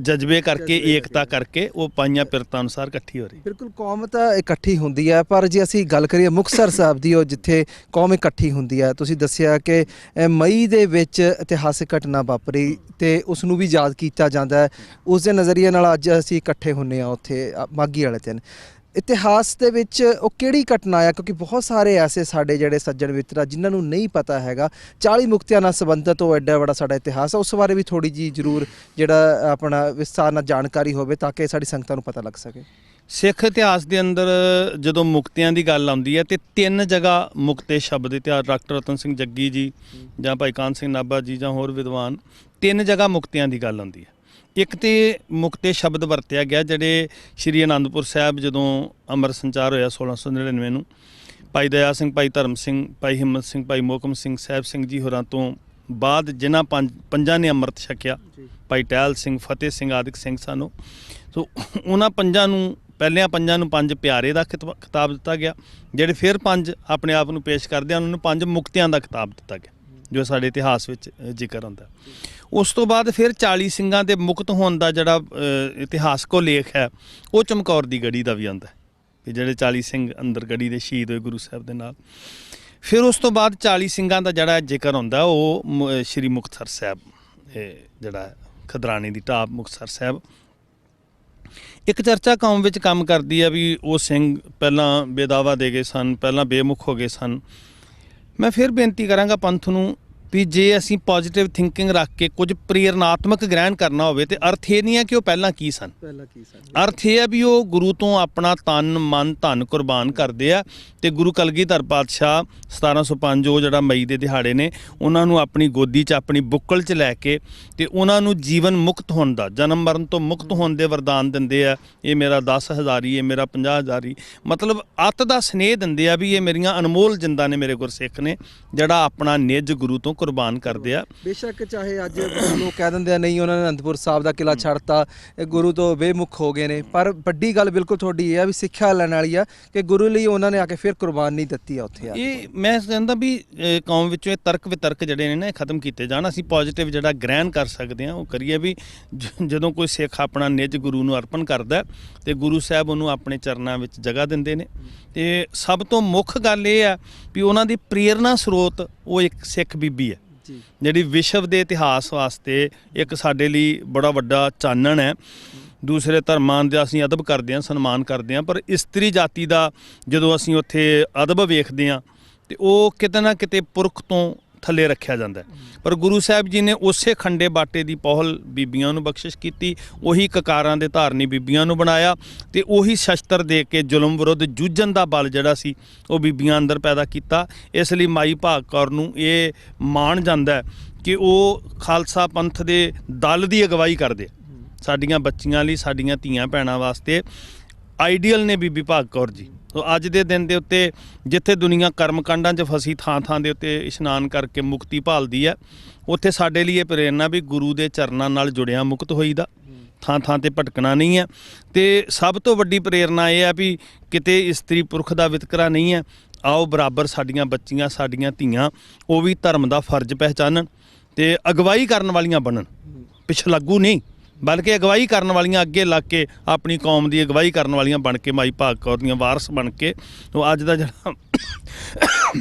ਜਜ਼ਬੇ ਕਰਕੇ, ਏਕਤਾ ਕਰਕੇ ਉਹ ਪਾਈਆਂ ਪਿਰਤਾਂ ਅਨੁਸਾਰ ਇਕੱਠੀ ਹੋ ਰਹੀ। ਬਿਲਕੁਲ, ਕੌਮ ਤਾਂ ਇਕੱਠੀ ਹੁੰਦੀ ਹੈ, ਪਰ ਜੇ ਅਸੀਂ ਗੱਲ ਕਰੀਏ ਮੁਕਤਸਰ ਸਾਹਿਬ ਦੀ, ਉਹ ਜਿੱਥੇ ਕੌਮ ਇਕੱਠੀ ਹੁੰਦੀ ਹੈ, ਤੁਸੀਂ ਦੱਸਿਆ ਕਿ ਮਈ ਦੇ ਵਿੱਚ ਇਤਿਹਾਸਿਕ ਘਟਨਾ ਵਾਪਰੀ ਅਤੇ ਉਸ ਨੂੰ ਵੀ ਯਾਦ ਕੀਤਾ ਜਾਂਦਾ ਹੈ। ਉਸ ਦੇ ਨਜ਼ਰੀਏ ਨਾਲ ਅੱਜ ਅਸੀਂ ਇਕੱਠੇ ਹੁੰਦੇ ਹਾਂ ਉੱਥੇ ਮਾਘੀ ਵਾਲੇ ਦਿਨ। ਇਤਿਹਾਸ ਦੇ ਵਿੱਚ ਉਹ ਕਿਹੜੀ ਘਟਨਾ ਆ, ਕਿਉਂਕਿ ਬਹੁਤ ਸਾਰੇ ਐਸੇ ਸਾਡੇ ਜਿਹੜੇ ਸੱਜਣ ਮਿੱਤਰ ਆ ਜਿਨ੍ਹਾਂ ਨੂੰ ਨਹੀਂ ਪਤਾ ਹੈਗਾ 40 ਮੁਕਤਿਆਂ ਨਾਲ ਸੰਬੰਧਿਤ ਉਹ ਐਡਾ ਬੜਾ ਸਾਡਾ ਇਤਿਹਾਸ ਆ, ਉਸ ਬਾਰੇ ਵੀ ਥੋੜੀ ਜੀ ਜ਼ਰੂਰ ਜਿਹੜਾ ਆਪਣਾ ਵਿਸਥਾਰ ਨਾਲ ਜਾਣਕਾਰੀ ਹੋਵੇ ਤਾਂ ਕਿ ਸਾਡੀ ਸੰਗਤਾਂ ਨੂੰ ਪਤਾ ਲੱਗ ਸਕੇ। ਸਿੱਖ ਇਤਿਹਾਸ ਦੇ ਅੰਦਰ ਜਦੋਂ ਮੁਕਤਿਆਂ ਦੀ ਗੱਲ ਆਉਂਦੀ ਹੈ ਤੇ 3 ਜਗ੍ਹਾ ਮੁਕਤੇ ਸ਼ਬਦ ਇਤਿਹਾਸ ਡਾਕਟਰ ਰਤਨ ਸਿੰਘ ਜੱਗੀ ਜੀ ਜਾਂ ਭਾਈ ਕਾਨ ਸਿੰਘ ਨਾਭਾ ਜੀ ਜਾਂ ਹੋਰ ਵਿਦਵਾਨ 3 ਜਗ੍ਹਾ ਮੁਕਤਿਆਂ ਦੀ ਗੱਲ ਆਉਂਦੀ ਹੈ। ਇੱਕ ਤੇ ਮੁਕਤੇ ਸ਼ਬਦ ਵਰਤਿਆ ਗਿਆ ਜਿਹੜੇ ਸ਼੍ਰੀ ਅਨੰਦਪੁਰ ਸਾਹਿਬ ਜਦੋਂ ਅੰਮ੍ਰਿਤ ਸੰਚਾਰ ਹੋਇਆ 1699 ਨੂੰ ਭਾਈ ਦਇਆ ਸਿੰਘ, ਭਾਈ ਧਰਮ ਸਿੰਘ, ਭਾਈ ਹਿੰਮਤ ਸਿੰਘ, ਭਾਈ ਮੋਹਕਮ ਸਿੰਘ, ਸਾਹਿਬ ਸਿੰਘ ਜੀ ਹੋਰਾਂ ਤੋਂ ਬਾਅਦ ਜਿਨ੍ਹਾਂ ਪੰਜਾਂ ਨੇ ਅੰਮ੍ਰਿਤ ਛਕਿਆ, ਭਾਈ ਟਹਿਲ ਸਿੰਘ, ਫਤਿਹ ਸਿੰਘ ਆਦਿਕ ਸਿੰਘ ਸਾਨੂੰ, ਸੋ ਉਹਨਾਂ ਪੰਜਾਂ ਨੂੰ ਪਹਿਲਿਆਂ ਪੰਜਾਂ ਨੂੰ 5 ਪਿਆਰੇ ਦਾ ਖਿਤਾਬ ਦਿੱਤਾ ਗਿਆ। ਜਿਹੜੇ ਫਿਰ 5 ਆਪਣੇ ਆਪ ਨੂੰ ਪੇਸ਼ ਕਰਦੇ ਆ ਉਹਨਾਂ ਨੂੰ 5 ਮੁਕਤਿਆਂ ਦਾ ਖਿਤਾਬ ਦਿੱਤਾ ਗਿਆ ਜੋ ਸਾਡੇ ਇਤਿਹਾਸ ਵਿੱਚ ਜ਼ਿਕਰ ਹੁੰਦਾ। ਉਸ ਤੋਂ ਬਾਅਦ ਫਿਰ 40 ਸਿੰਘਾਂ ਦੇ ਮੁਕਤ ਹੋਣ ਦਾ ਜਿਹੜਾ ਇਤਿਹਾਸਕ ਲੇਖ ਹੈ ਉਹ ਚਮਕੌਰ ਦੀ ਗੜੀ ਦਾ ਵੀ ਆਉਂਦਾ ਕਿ ਜਿਹੜੇ 40 ਸਿੰਘ ਅੰਦਰ ਗੜੀ ਦੇ ਸ਼ਹੀਦ ਹੋਏ ਗੁਰੂ ਸਾਹਿਬ ਦੇ ਨਾਲ। ਫਿਰ ਉਸ ਤੋਂ ਬਾਅਦ 40 ਸਿੰਘਾਂ ਦਾ ਜਿਹੜਾ ਜ਼ਿਕਰ ਹੁੰਦਾ ਉਹ ਸ਼੍ਰੀ ਮੁਕਤਸਰ ਸਾਹਿਬ, ਜਿਹੜਾ ਖਦਰਾਣੇ ਦੀ ਢਾਬ ਮੁਕਤਸਰ ਸਾਹਿਬ। ਇੱਕ ਚਰਚਾ ਕੌਮ ਵਿੱਚ ਕੰਮ ਕਰਦੀ ਹੈ ਵੀ ਉਹ ਸਿੰਘ ਪਹਿਲਾਂ ਬੇਦਾਵਾ ਦੇ ਗਏ ਸਨ, ਪਹਿਲਾਂ ਬੇਮੁਖ ਹੋ ਗਏ ਸਨ। ਮੈਂ ਫਿਰ ਬੇਨਤੀ ਕਰਾਂਗਾ ਪੰਥ ਨੂੰ ਵੀ ਜੇ ਅਸੀਂ ਪੋਜ਼ਿਟਿਵ ਥਿੰਕਿੰਗ ਰੱਖ ਕੇ ਕੁਝ ਪ੍ਰੇਰਨਾਤਮਕ ਗ੍ਰਹਿਣ ਕਰਨਾ ਹੋਵੇ ਤੇ ਅਰਥ ਇਹ ਨਹੀਂ ਹੈ ਕਿ ਉਹ ਪਹਿਲਾਂ ਕੀ ਸਨ, ਅਰਥ ਇਹ ਹੈ ਵੀ ਉਹ ਗੁਰੂ ਤੋਂ ਆਪਣਾ ਤਨ ਮਨ ਧਨ ਕੁਰਬਾਨ ਕਰਦੇ ਆ ਤੇ ਗੁਰੂ ਕਲਗੀਧਰ ਪਾਤਸ਼ਾਹ 1705 ਉਹ ਜਿਹੜਾ ਮਈ ਦੇ ਦਿਹਾੜੇ ਨੇ ਉਹਨਾਂ ਨੂੰ ਆਪਣੀ ਗੋਦੀ 'ਚ ਆਪਣੀ ਬੁੱਕਲ 'ਚ ਲੈ ਕੇ ਤੇ ਉਹਨਾਂ ਨੂੰ ਜੀਵਨ ਮੁਕਤ ਹੋਣ ਦਾ, ਜਨਮ ਮਰਨ ਤੋਂ ਮੁਕਤ ਹੋਣ ਦੇ ਵਰਦਾਨ ਦਿੰਦੇ ਆ। ਇਹ ਮੇਰਾ 10,000 ਹੀ, ਇਹ ਮੇਰਾ 50,000 ਹੀ, ਮਤਲਬ ਅੱਤ ਦਾ ਸਨੇਹ ਦਿੰਦੇ ਆ ਵੀ ਇਹ ਮੇਰੀਆਂ ਅਨਮੋਲ ਜਿੰਦਾਂ ਨੇ ਮੇਰੇ ਗੁਰਸਿੱਖ ਨੇ ਜਿਹੜਾ ਆਪਣਾ ਨਿੱਜ ਗੁਰੂ ਤੋਂ ਕੁਰਬਾਨ ਕਰਦੇ ਆ। ਬੇਸ਼ੱਕ ਚਾਹੇ ਅੱਜ ਲੋਕ ਕਹਿ ਦਿੰਦੇ ਆ ਨਹੀਂ ਉਹਨਾਂ ਨੇ ਅਨੰਦਪੁਰ ਸਾਹਿਬ ਦਾ ਕਿਲਾ ਛੱਡਤਾ, ਗੁਰੂ ਤੋਂ ਬੇਮੁਖ ਹੋ ਗਏ ਨੇ, ਪਰ ਵੱਡੀ ਗੱਲ ਬਿਲਕੁਲ ਤੁਹਾਡੀ ਇਹ ਆ ਵੀ ਸਿੱਖਿਆ ਲੈਣ ਵਾਲੀ ਆ ਕਿ ਗੁਰੂ ਲਈ ਉਹਨਾਂ ਨੇ ਆ ਕੇ ਫਿਰ ਕੁਰਬਾਨੀ ਦਿੱਤੀ ਆ ਉੱਥੇ। ਇਹ ਮੈਂ ਕਹਿੰਦਾ ਵੀ ਕੌਮ ਵਿੱਚੋਂ ਇਹ ਤਰਕ ਵਿਤਰਕ ਜਿਹੜੇ ਨੇ ਨਾ ਇਹ ਖਤਮ ਕੀਤੇ ਜਾਣ। ਅਸੀਂ ਪੋਜ਼ਿਟਿਵ ਜਿਹੜਾ ਗ੍ਰਹਿਣ ਕਰ ਸਕਦੇ ਹਾਂ ਉਹ ਕਰੀਏ ਵੀ ਜਦੋਂ ਕੋਈ ਸਿੱਖ ਆਪਣਾ ਨਿੱਜ ਗੁਰੂ ਨੂੰ ਅਰਪਣ ਕਰਦਾ ਤੇ ਗੁਰੂ ਸਾਹਿਬ ਉਹਨੂੰ ਆਪਣੇ ਚਰਨਾਂ ਵਿੱਚ ਜਗ੍ਹਾ ਦਿੰਦੇ ਨੇ। ਤੇ ਸਭ ਤੋਂ ਮੁੱਖ ਗੱਲ ਇਹ ਆ ਵੀ ਉਹਨਾਂ ਦੀ ਪ੍ਰੇਰਨਾ ਸਰੋਤ ਉਹ ਇੱਕ ਸਿੱਖ ਬੀਬੀ ਹੈ ਜਿਹੜੀ ਵਿਸ਼ਵ ਦੇ ਇਤਿਹਾਸ ਵਾਸਤੇ ਇੱਕ ਸਾਡੇ ਲਈ ਬੜਾ ਵੱਡਾ ਚਾਨਣ ਹੈ। ਦੂਸਰੇ ਧਰਮਾਂ ਦਾ ਅਸੀਂ ਅਦਬ ਕਰਦੇ ਹਾਂ, ਸਨਮਾਨ ਕਰਦੇ ਹਾਂ, ਪਰ ਇਸਤਰੀ ਜਾਤੀ ਦਾ ਜਦੋਂ ਅਸੀਂ ਉੱਥੇ ਅਦਬ ਵੇਖਦੇ ਹਾਂ ਤੇ ਉਹ ਕਿਤੇ ਨਾ ਕਿਤੇ ਪੁਰਖ ਤੋਂ ਥੱਲੇ ਰੱਖਿਆ ਜਾਂਦਾ। ਪਰ ਗੁਰੂ ਸਾਹਿਬ ਜੀ ਨੇ ਉਸੇ ਖੰਡੇ ਬਾਟੇ ਦੀ ਪਹੁਲ ਬੀਬੀਆਂ ਨੂੰ ਬਖਸ਼ਿਸ਼ ਕੀਤੀ, ਉਹੀ ਕਕਾਰਾਂ ਦੇ ਧਾਰਨੀ ਬੀਬੀਆਂ ਨੂੰ ਬਣਾਇਆ ਤੇ ਉਹੀ ਸ਼ਸਤਰ ਦੇ ਕੇ ਜ਼ੁਲਮ ਵਿਰੁੱਧ ਜੂਝਣ ਦਾ ਬਲ ਜਿਹੜਾ ਸੀ ਉਹ ਬੀਬੀਆਂ ਅੰਦਰ ਪੈਦਾ ਕੀਤਾ। ਇਸ ਲਈ ਮਾਈ ਭਾਗ ਕੌਰ ਨੂੰ ਇਹ ਮਾਣ ਜਾਂਦਾ ਕਿ ਉਹ ਖਾਲਸਾ ਪੰਥ ਦੇ ਦਲ ਦੀ ਅਗਵਾਈ ਕਰਦੇ। ਸਾਡੀਆਂ ਬੱਚੀਆਂ ਲਈ, ਸਾਡੀਆਂ ਧੀਆਂ ਭੈਣਾਂ ਵਾਸਤੇ ਆਈਡੀਅਲ ਨੇ ਬੀਬੀ ਭਾਗ ਕੌਰ ਜੀ। ਸੋ ਅੱਜ ਦੇ ਦਿਨ ਦੇ ਉੱਤੇ ਜਿੱਥੇ ਦੁਨੀਆ ਕਰਮਕਾਂਡਾਂ 'ਚ ਫਸੀ ਥਾਂ ਦੇ ਉੱਤੇ ਇਸ਼ਨਾਨ ਕਰਕੇ ਮੁਕਤੀ ਭਾਲਦੀ ਹੈ, ਉੱਥੇ ਸਾਡੇ ਲਈ ਇਹ ਪ੍ਰੇਰਨਾ ਵੀ ਗੁਰੂ ਦੇ ਚਰਨਾਂ ਨਾਲ ਜੁੜਿਆ ਮੁਕਤ ਹੋਈਦਾ, ਥਾਂ ਤੇ ਭਟਕਣਾ ਨਹੀਂ ਹੈ। ਤੇ ਸਭ ਤੋਂ ਵੱਡੀ ਪ੍ਰੇਰਨਾ ਇਹ ਹੈ ਵੀ ਕਿਤੇ ਇਸਤਰੀ ਪੁਰਖ ਦਾ ਵਿਤਕਰਾ ਨਹੀਂ ਹੈ। ਆਓ ਬਰਾਬਰ ਸਾਡੀਆਂ ਬੱਚੀਆਂ, ਸਾਡੀਆਂ ਧੀਆਂ ਉਹ ਵੀ ਧਰਮ ਦਾ ਫਰਜ਼ ਪਹਿਚਾਨਣ ਤੇ ਅਗਵਾਈ ਕਰਨ ਵਾਲੀਆਂ ਬਣਨ, ਪਿਛਲਾਗੂ ਨਹੀਂ ਬਲਕਿ ਅਗਵਾਈ ਕਰਨ ਵਾਲੀਆਂ, ਅੱਗੇ ਲੱਗ ਕੇ ਆਪਣੀ ਕੌਮ ਦੀ ਅਗਵਾਈ ਕਰਨ ਵਾਲੀਆਂ ਬਣ ਕੇ, ਮਾਈ ਭਾਗ ਕੌਰ ਦੀਆਂ ਵਾਰਸ ਬਣ ਕੇ। ਉਹ ਅੱਜ ਦਾ ਜਿਹੜਾ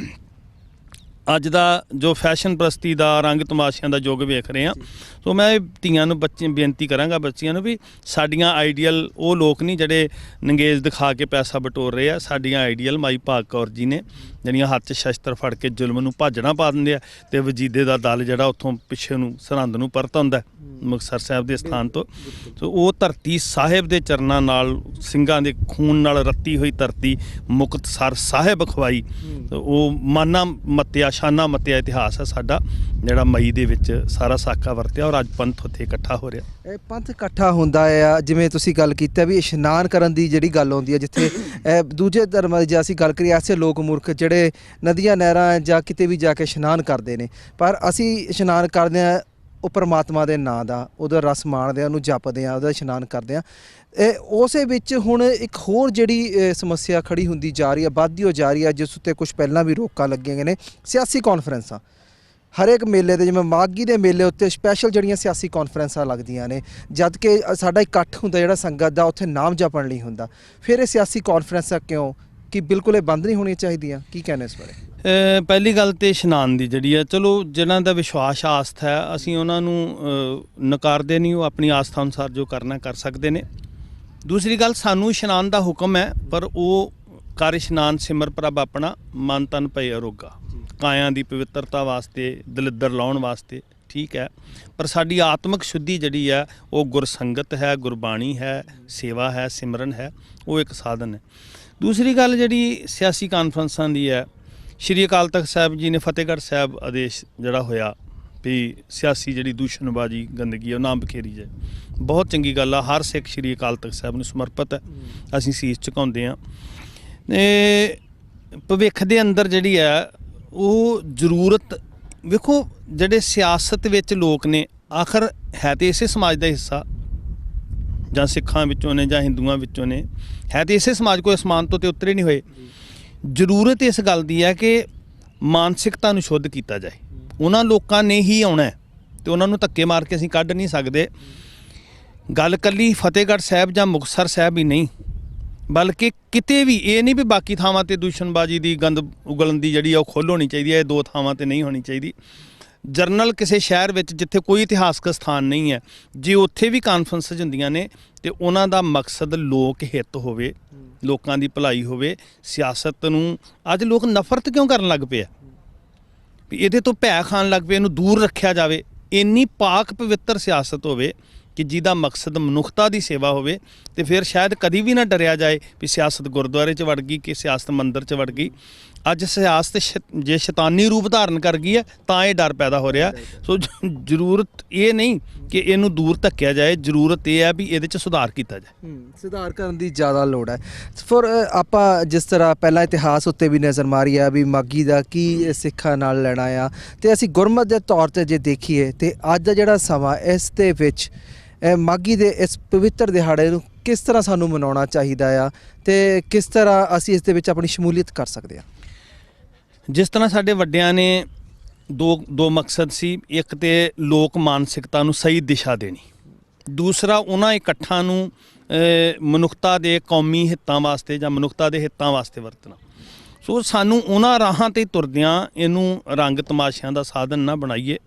ਅੱਜ ਦਾ ਜੋ ਫੈਸ਼ਨ ਪ੍ਰਸਤੀ ਦਾ, ਰੰਗ ਤਮਾਸ਼ਿਆਂ ਦਾ ਯੁੱਗ ਵੇਖ ਰਹੇ ਹਾਂ, ਸੋ ਮੈਂ ਧੀਆਂ ਨੂੰ ਬੇਨਤੀ ਕਰਾਂਗਾ, ਬੱਚੀਆਂ ਨੂੰ ਵੀ ਸਾਡੀਆਂ ਆਈਡੀਅਲ ਉਹ ਲੋਕ ਨਹੀਂ ਜਿਹੜੇ ਨੰਗੇਜ ਦਿਖਾ ਕੇ ਪੈਸਾ ਬਟੋਰ ਰਹੇ ਆ। ਸਾਡੀਆਂ ਆਈਡੀਅਲ ਮਾਈ ਭਾਗ ਕੌਰ ਜੀ ਨੇ ਜਿਹੜੀਆਂ ਹੱਥ 'ਚ ਸ਼ਸਤਰ ਫੜ ਕੇ ਜ਼ੁਲਮ ਨੂੰ ਭਾਜਣਾ ਪਾ ਦਿੰਦੇ ਆ ਤੇ ਵਜੀਦੇ ਦਾ ਦਲ ਜਿਹੜਾ ਉੱਥੋਂ ਪਿੱਛੇ ਨੂੰ ਸਰਹੰਦ ਨੂੰ ਪਰਤ ਆਉਂਦਾ ਮੁਕਤਸਰ ਸਾਹਿਬ ਦੇ ਸਥਾਨ ਤੋਂ। ਸੋ ਉਹ ਧਰਤੀ ਸਾਹਿਬ ਦੇ ਚਰਨਾਂ ਨਾਲ, ਸਿੰਘਾਂ ਦੇ ਖੂਨ ਨਾਲ ਰੱਤੀ ਹੋਈ ਧਰਤੀ ਮੁਕਤਸਰ ਸਾਹਿਬ ਖਵਾਈ। ਉਹ ਮਾਨਾ ਮੱਤਿਆ, ਸ਼ਾਨਾ ਮੱਤਿਆ ਇਤਿਹਾਸ ਹੈ ਸਾਡਾ ਜਿਹੜਾ ਮਈ ਦੇ ਵਿੱਚ ਸਾਰਾ ਸਾਕਾ ਵਰਤਿਆ ਔਰ ਅੱਜ ਪੰਥ ਉੱਥੇ ਇਕੱਠਾ ਹੋ ਰਿਹਾ। ਇਹ ਪੰਥ ਇਕੱਠਾ ਹੁੰਦਾ ਆ, ਜਿਵੇਂ ਤੁਸੀਂ ਗੱਲ ਕੀਤੀ ਵੀ ਇਸ਼ਨਾਨ ਕਰਨ ਦੀ ਜਿਹੜੀ ਗੱਲ ਆਉਂਦੀ ਹੈ, ਜਿੱਥੇ ਦੂਜੇ ਧਰਮਾਂ ਦੀ ਜੇ ਅਸੀਂ ਗੱਲ ਕਰੀਏ ਐਸੇ ਲੋਕ ਮੂਰਖ ਜਿਹੜੇ ਨਦੀਆਂ ਨਹਿਰਾਂ ਜਾਂ ਕਿਤੇ ਵੀ ਜਾ ਕੇ ਇਸ਼ਨਾਨ ਕਰਦੇ ਨੇ, ਪਰ ਅਸੀਂ ਇਸ਼ਨਾਨ ਕਰਦੇ ਹਾਂ ਉਹ ਪਰਮਾਤਮਾ ਦੇ ਨਾਂ ਦਾ, ਉਹਦਾ ਰਸ ਮਾਣਦੇ ਹਾਂ, ਉਹਨੂੰ ਜਪਦੇ ਹਾਂ, ਉਹਦਾ ਇਸ਼ਨਾਨ ਕਰਦੇ ਹਾਂ। ਉਸੇ ਵਿੱਚ ਹੁਣ ਇੱਕ ਹੋਰ ਜਿਹੜੀ ਸਮੱਸਿਆ ਖੜੀ ਹੁੰਦੀ ਜਾ ਰਹੀ ਹੈ, ਵੱਧਦੀ ਹੋ ਜਾ ਰਹੀ ਹੈ, ਜਿਸ ਉੱਤੇ ਕੁਝ ਪਹਿਲਾਂ ਵੀ ਰੋਕਾਂ ਲੱਗੀਆਂ ਗਈਆਂ ਨੇ, ਸਿਆਸੀ ਕਾਨਫਰੰਸਾਂ। ਹਰੇਕ ਮੇਲੇ ਦੇ, ਜਿਵੇਂ ਮਾਘੀ ਦੇ ਮੇਲੇ ਉੱਤੇ ਸਪੈਸ਼ਲ ਜਿਹੜੀਆਂ ਸਿਆਸੀ ਕਾਨਫਰੰਸਾਂ ਲੱਗਦੀਆਂ ਨੇ, ਜਦ ਕਿ ਸਾਡਾ ਇਕੱਠ ਹੁੰਦਾ ਜਿਹੜਾ ਸੰਗਤ ਦਾ ਉੱਥੇ ਨਾਮ ਜਪਣ ਲਈ ਹੁੰਦਾ, ਫਿਰ ਇਹ ਸਿਆਸੀ ਕਾਨਫਰੰਸਾਂ ਕਿਉਂ, ਕਿ ਬਿਲਕੁਲ ਇਹ ਬੰਦ ਨਹੀਂ ਹੋਣੀਆਂ ਚਾਹੀਦੀਆਂ? ਕੀ ਕਹਿੰਦੇ ਇਸ ਬਾਰੇ? ਪਹਿਲੀ ਗੱਲ ਤੇ ਇਸ਼ਨਾਨ ਦੀ ਜਿਹੜੀ ਹੈ, ਚਲੋ ਜਿਨ੍ਹਾਂ ਦਾ ਵਿਸ਼ਵਾਸ ਆਸਥਾ ਹੈ ਅਸੀਂ ਉਹਨਾਂ ਨੂੰ ਨਕਾਰਦੇ ਨਹੀਂ, ਉਹ ਆਪਣੀ ਆਸਥਾ ਅਨੁਸਾਰ ਜੋ ਕਰਨਾ ਕਰ ਸਕਦੇ ਨੇ। ਦੂਸਰੀ ਗੱਲ, ਸਾਨੂੰ ਇਸ਼ਨਾਨ ਦਾ ਹੁਕਮ ਹੈ, ਪਰ ਉਹ ਕਰ ਇਸ਼ਨਾਨ ਸਿਮਰ ਪ੍ਰਭ ਆਪਣਾ, ਮਨ ਤਨ ਭਏ ਅਰੋਗਾ। ਕਾਇਆ ਦੀ ਪਵਿੱਤਰਤਾ ਵਾਸਤੇ, ਦਲਿੱਦਰ ਲਾਉਣ ਵਾਸਤੇ, ਠੀਕ ਹੈ। ਪਰ ਸਾਡੀ ਆਤਮਿਕ ਸ਼ੁੱਧੀ ਜਿਹੜੀ ਹੈ ਉਹ ਗੁਰਸੰਗਤ ਹੈ, ਗੁਰਬਾਣੀ ਹੈ, ਸੇਵਾ ਹੈ, ਸਿਮਰਨ ਹੈ, ਉਹ ਇੱਕ ਸਾਧਨ ਹੈ। ਦੂਸਰੀ ਗੱਲ ਜਿਹੜੀ ਸਿਆਸੀ ਕਾਨਫਰੰਸਾਂ ਦੀ ਹੈ, ਸ਼੍ਰੀ ਅਕਾਲ ਤਖਤ ਸਾਹਿਬ ਜੀ ਨੇ ਫਤਿਹਗੜ੍ਹ ਸਾਹਿਬ ਆਦੇਸ਼ ਜਿਹੜਾ ਹੋਇਆ ਵੀ ਸਿਆਸੀ ਜਿਹੜੀ ਦੂਸ਼ਣਬਾਜ਼ੀ ਗੰਦਗੀ ਉਹ ਨਾ ਬਖੇਰੀ ਜਾਏ, ਬਹੁਤ ਚੰਗੀ ਗੱਲ ਆ। ਹਰ ਸਿੱਖ ਸ਼੍ਰੀ ਅਕਾਲ ਤਖਤ ਸਾਹਿਬ ਨੂੰ ਸਮਰਪਿਤ ਹੈ, ਅਸੀਂ ਸੀਸ ਝੁਕਾਉਂਦੇ ਹਾਂ। ਭਵਿੱਖ ਦੇ ਅੰਦਰ ਜਿਹੜੀ ਹੈ ਉਹ ਜ਼ਰੂਰਤ, ਵੇਖੋ ਜਿਹੜੇ ਸਿਆਸਤ ਵਿੱਚ ਲੋਕ ਨੇ ਆਖਰ ਹੈ ਤੇ ਇਸੇ ਸਮਾਜ ਦਾ ਹਿੱਸਾ, ਜਾਂ ਸਿੱਖਾਂ ਵਿੱਚੋਂ ਨੇ ਜਾਂ ਹਿੰਦੂਆਂ ਵਿੱਚੋਂ ਨੇ, ਹੈ ਤੇ ਇਸੇ ਸਮਾਜ, ਕੋਈ ਅਸਮਾਨ ਤੋਂ ਤੇ ਉਤਰੇ ਨਹੀਂ ਹੋਏ। ਜ਼ਰੂਰਤ ਇਸ ਗੱਲ ਦੀ ਹੈ ਕਿ ਮਾਨਸਿਕਤਾ ਨੂੰ ਸ਼ੁੱਧ ਕੀਤਾ ਜਾਏ। ਉਹਨਾਂ ਲੋਕਾਂ ਨੇ ਹੀ ਆਉਣਾ ਤੇ ਉਹਨਾਂ ਨੂੰ ਧੱਕੇ ਮਾਰ ਕੇ ਅਸੀਂ ਕੱਢ ਨਹੀਂ ਸਕਦੇ। ਗੱਲ ਇਕੱਲੀ ਫਤਿਹਗੜ੍ਹ ਸਾਹਿਬ ਜਾਂ ਮੁਕਤਸਰ ਸਾਹਿਬ ਹੀ ਨਹੀਂ, ਬਲਕਿ ਕਿਤੇ ਵੀ, ਇਹ ਨਹੀਂ ਵੀ ਬਾਕੀ ਥਾਵਾਂ ਤੇ ਦੂਸ਼ਣਬਾਜ਼ੀ ਦੀ ਗੰਦ ਉਗਲਣ ਦੀ ਜਿਹੜੀ ਆ ਉਹ ਖੁੱਲ੍ਹ ਹੋਣੀ ਚਾਹੀਦੀ ਹੈ, ਇਹ 2 ਥਾਵਾਂ ਤੇ ਨਹੀਂ ਹੋਣੀ ਚਾਹੀਦੀ। ਜਰਨਲ ਕਿਸੇ ਸ਼ਹਿਰ ਵਿੱਚ ਜਿੱਥੇ ਕੋਈ ਇਤਿਹਾਸਕ ਸਥਾਨ ਨਹੀਂ ਹੈ, ਜੇ ਉੱਥੇ ਵੀ ਕਾਨਫਰੰਸਾਂ ਹੁੰਦੀਆਂ ਨੇ ਤੇ ਉਹਨਾਂ ਦਾ ਮਕਸਦ ਲੋਕ ਹਿੱਤ ਹੋਵੇ, ਲੋਕਾਂ ਦੀ ਭਲਾਈ ਹੋਵੇ। ਸਿਆਸਤ ਨੂੰ ਅੱਜ ਲੋਕ ਨਫ਼ਰਤ ਕਿਉਂ ਕਰਨ ਲੱਗ ਪਏ ਆ, ਵੀ ਇਹਦੇ ਤੋਂ ਭੈ ਖਾਣ ਲੱਗ ਪਏ, ਇਹਨੂੰ ਦੂਰ ਰੱਖਿਆ ਜਾਵੇ। ਇੰਨੀ ਪਾਕ ਪਵਿੱਤਰ ਸਿਆਸਤ ਹੋਵੇ ਕਿ ਜਿਹਦਾ ਮਕਸਦ ਮਨੁੱਖਤਾ ਦੀ ਸੇਵਾ ਹੋਵੇ, ਤੇ ਫਿਰ ਸ਼ਾਇਦ ਕਦੀ ਵੀ ਨਾ ਡਰਿਆ ਜਾਏ ਵੀ ਸਿਆਸਤ ਗੁਰਦੁਆਰੇ 'ਚ ਵੜ ਗਈ ਕਿ ਸਿਆਸਤ ਮੰਦਿਰ 'ਚ ਵੜ ਗਈ। ਅੱਜ ਸਿਆਸਤ ਜੇ ਸ਼ੈਤਾਨੀ ਰੂਪ ਧਾਰਨ ਕਰ ਗਈ ਹੈ ਤਾਂ ਇਹ ਡਰ ਪੈਦਾ ਹੋ ਰਿਹਾ। ਸੋ ਜ਼ਰੂਰਤ ਇਹ ਨਹੀਂ ਕਿ ਇਹਨੂੰ ਦੂਰ ਧੱਕਿਆ ਜਾਏ, ਜ਼ਰੂਰਤ ਇਹ ਹੈ ਵੀ ਇਹਦੇ 'ਚ ਸੁਧਾਰ ਕੀਤਾ ਜਾਏ। ਸੁਧਾਰ ਕਰਨ ਦੀ ਜ਼ਿਆਦਾ ਲੋੜ ਹੈ। ਫਿਰ ਆਪਾਂ ਜਿਸ ਤਰ੍ਹਾਂ ਪਹਿਲਾਂ ਇਤਿਹਾਸ ਉੱਤੇ ਵੀ ਨਜ਼ਰ ਮਾਰੀ ਆ ਵੀ ਮਾਘੀ ਦਾ ਕੀ ਸਿੱਖਾਂ ਨਾਲ ਲੈਣਾ ਆ, ਤੇ ਅਸੀਂ ਗੁਰਮਤਿ ਦੇ ਤੌਰ 'ਤੇ ਜੇ ਦੇਖੀਏ ਤੇ ਅੱਜ ਦਾ ਜਿਹੜਾ ਸਮਾਂ, ਇਸ ਦੇ ਵਿੱਚ ਮਾਘੀ ਦੇ ਇਸ ਪਵਿੱਤਰ ਦਿਹਾੜੇ ਨੂੰ ਕਿਸ ਤਰ੍ਹਾਂ ਸਾਨੂੰ ਮਨਾਉਣਾ ਚਾਹੀਦਾ ਆ, ਤੇ ਕਿਸ ਤਰ੍ਹਾਂ ਅਸੀਂ ਇਸ ਦੇ ਵਿੱਚ ਆਪਣੀ ਸ਼ਮੂਲੀਅਤ ਕਰ ਸਕਦੇ ਹਾਂ? ਜਿਸ ਤਰ੍ਹਾਂ ਸਾਡੇ ਵੱਡਿਆਂ ਨੇ ਦੋ ਮਕਸਦ ਸੀ, ਇੱਕ ਤੇ ਲੋਕ ਮਾਨਸਿਕਤਾ ਨੂੰ ਸਹੀ ਦਿਸ਼ਾ ਦੇਣੀ, ਦੂਸਰਾ ਉਹਨਾਂ ਇਕੱਠਾਂ ਨੂੰ ਮਨੁੱਖਤਾ ਦੇ ਕੌਮੀ ਹਿੱਤਾਂ ਵਾਸਤੇ ਜਾਂ ਮਨੁੱਖਤਾ ਦੇ ਹਿੱਤਾਂ ਵਾਸਤੇ ਵਰਤਣਾ। ਸੋ ਸਾਨੂੰ ਉਹਨਾਂ ਰਾਹਾਂ 'ਤੇ ਤੁਰਦਿਆਂ ਇਹਨੂੰ ਰੰਗ ਤਮਾਸ਼ਿਆਂ ਦਾ ਸਾਧਨ ਨਾ ਬਣਾਈਏ,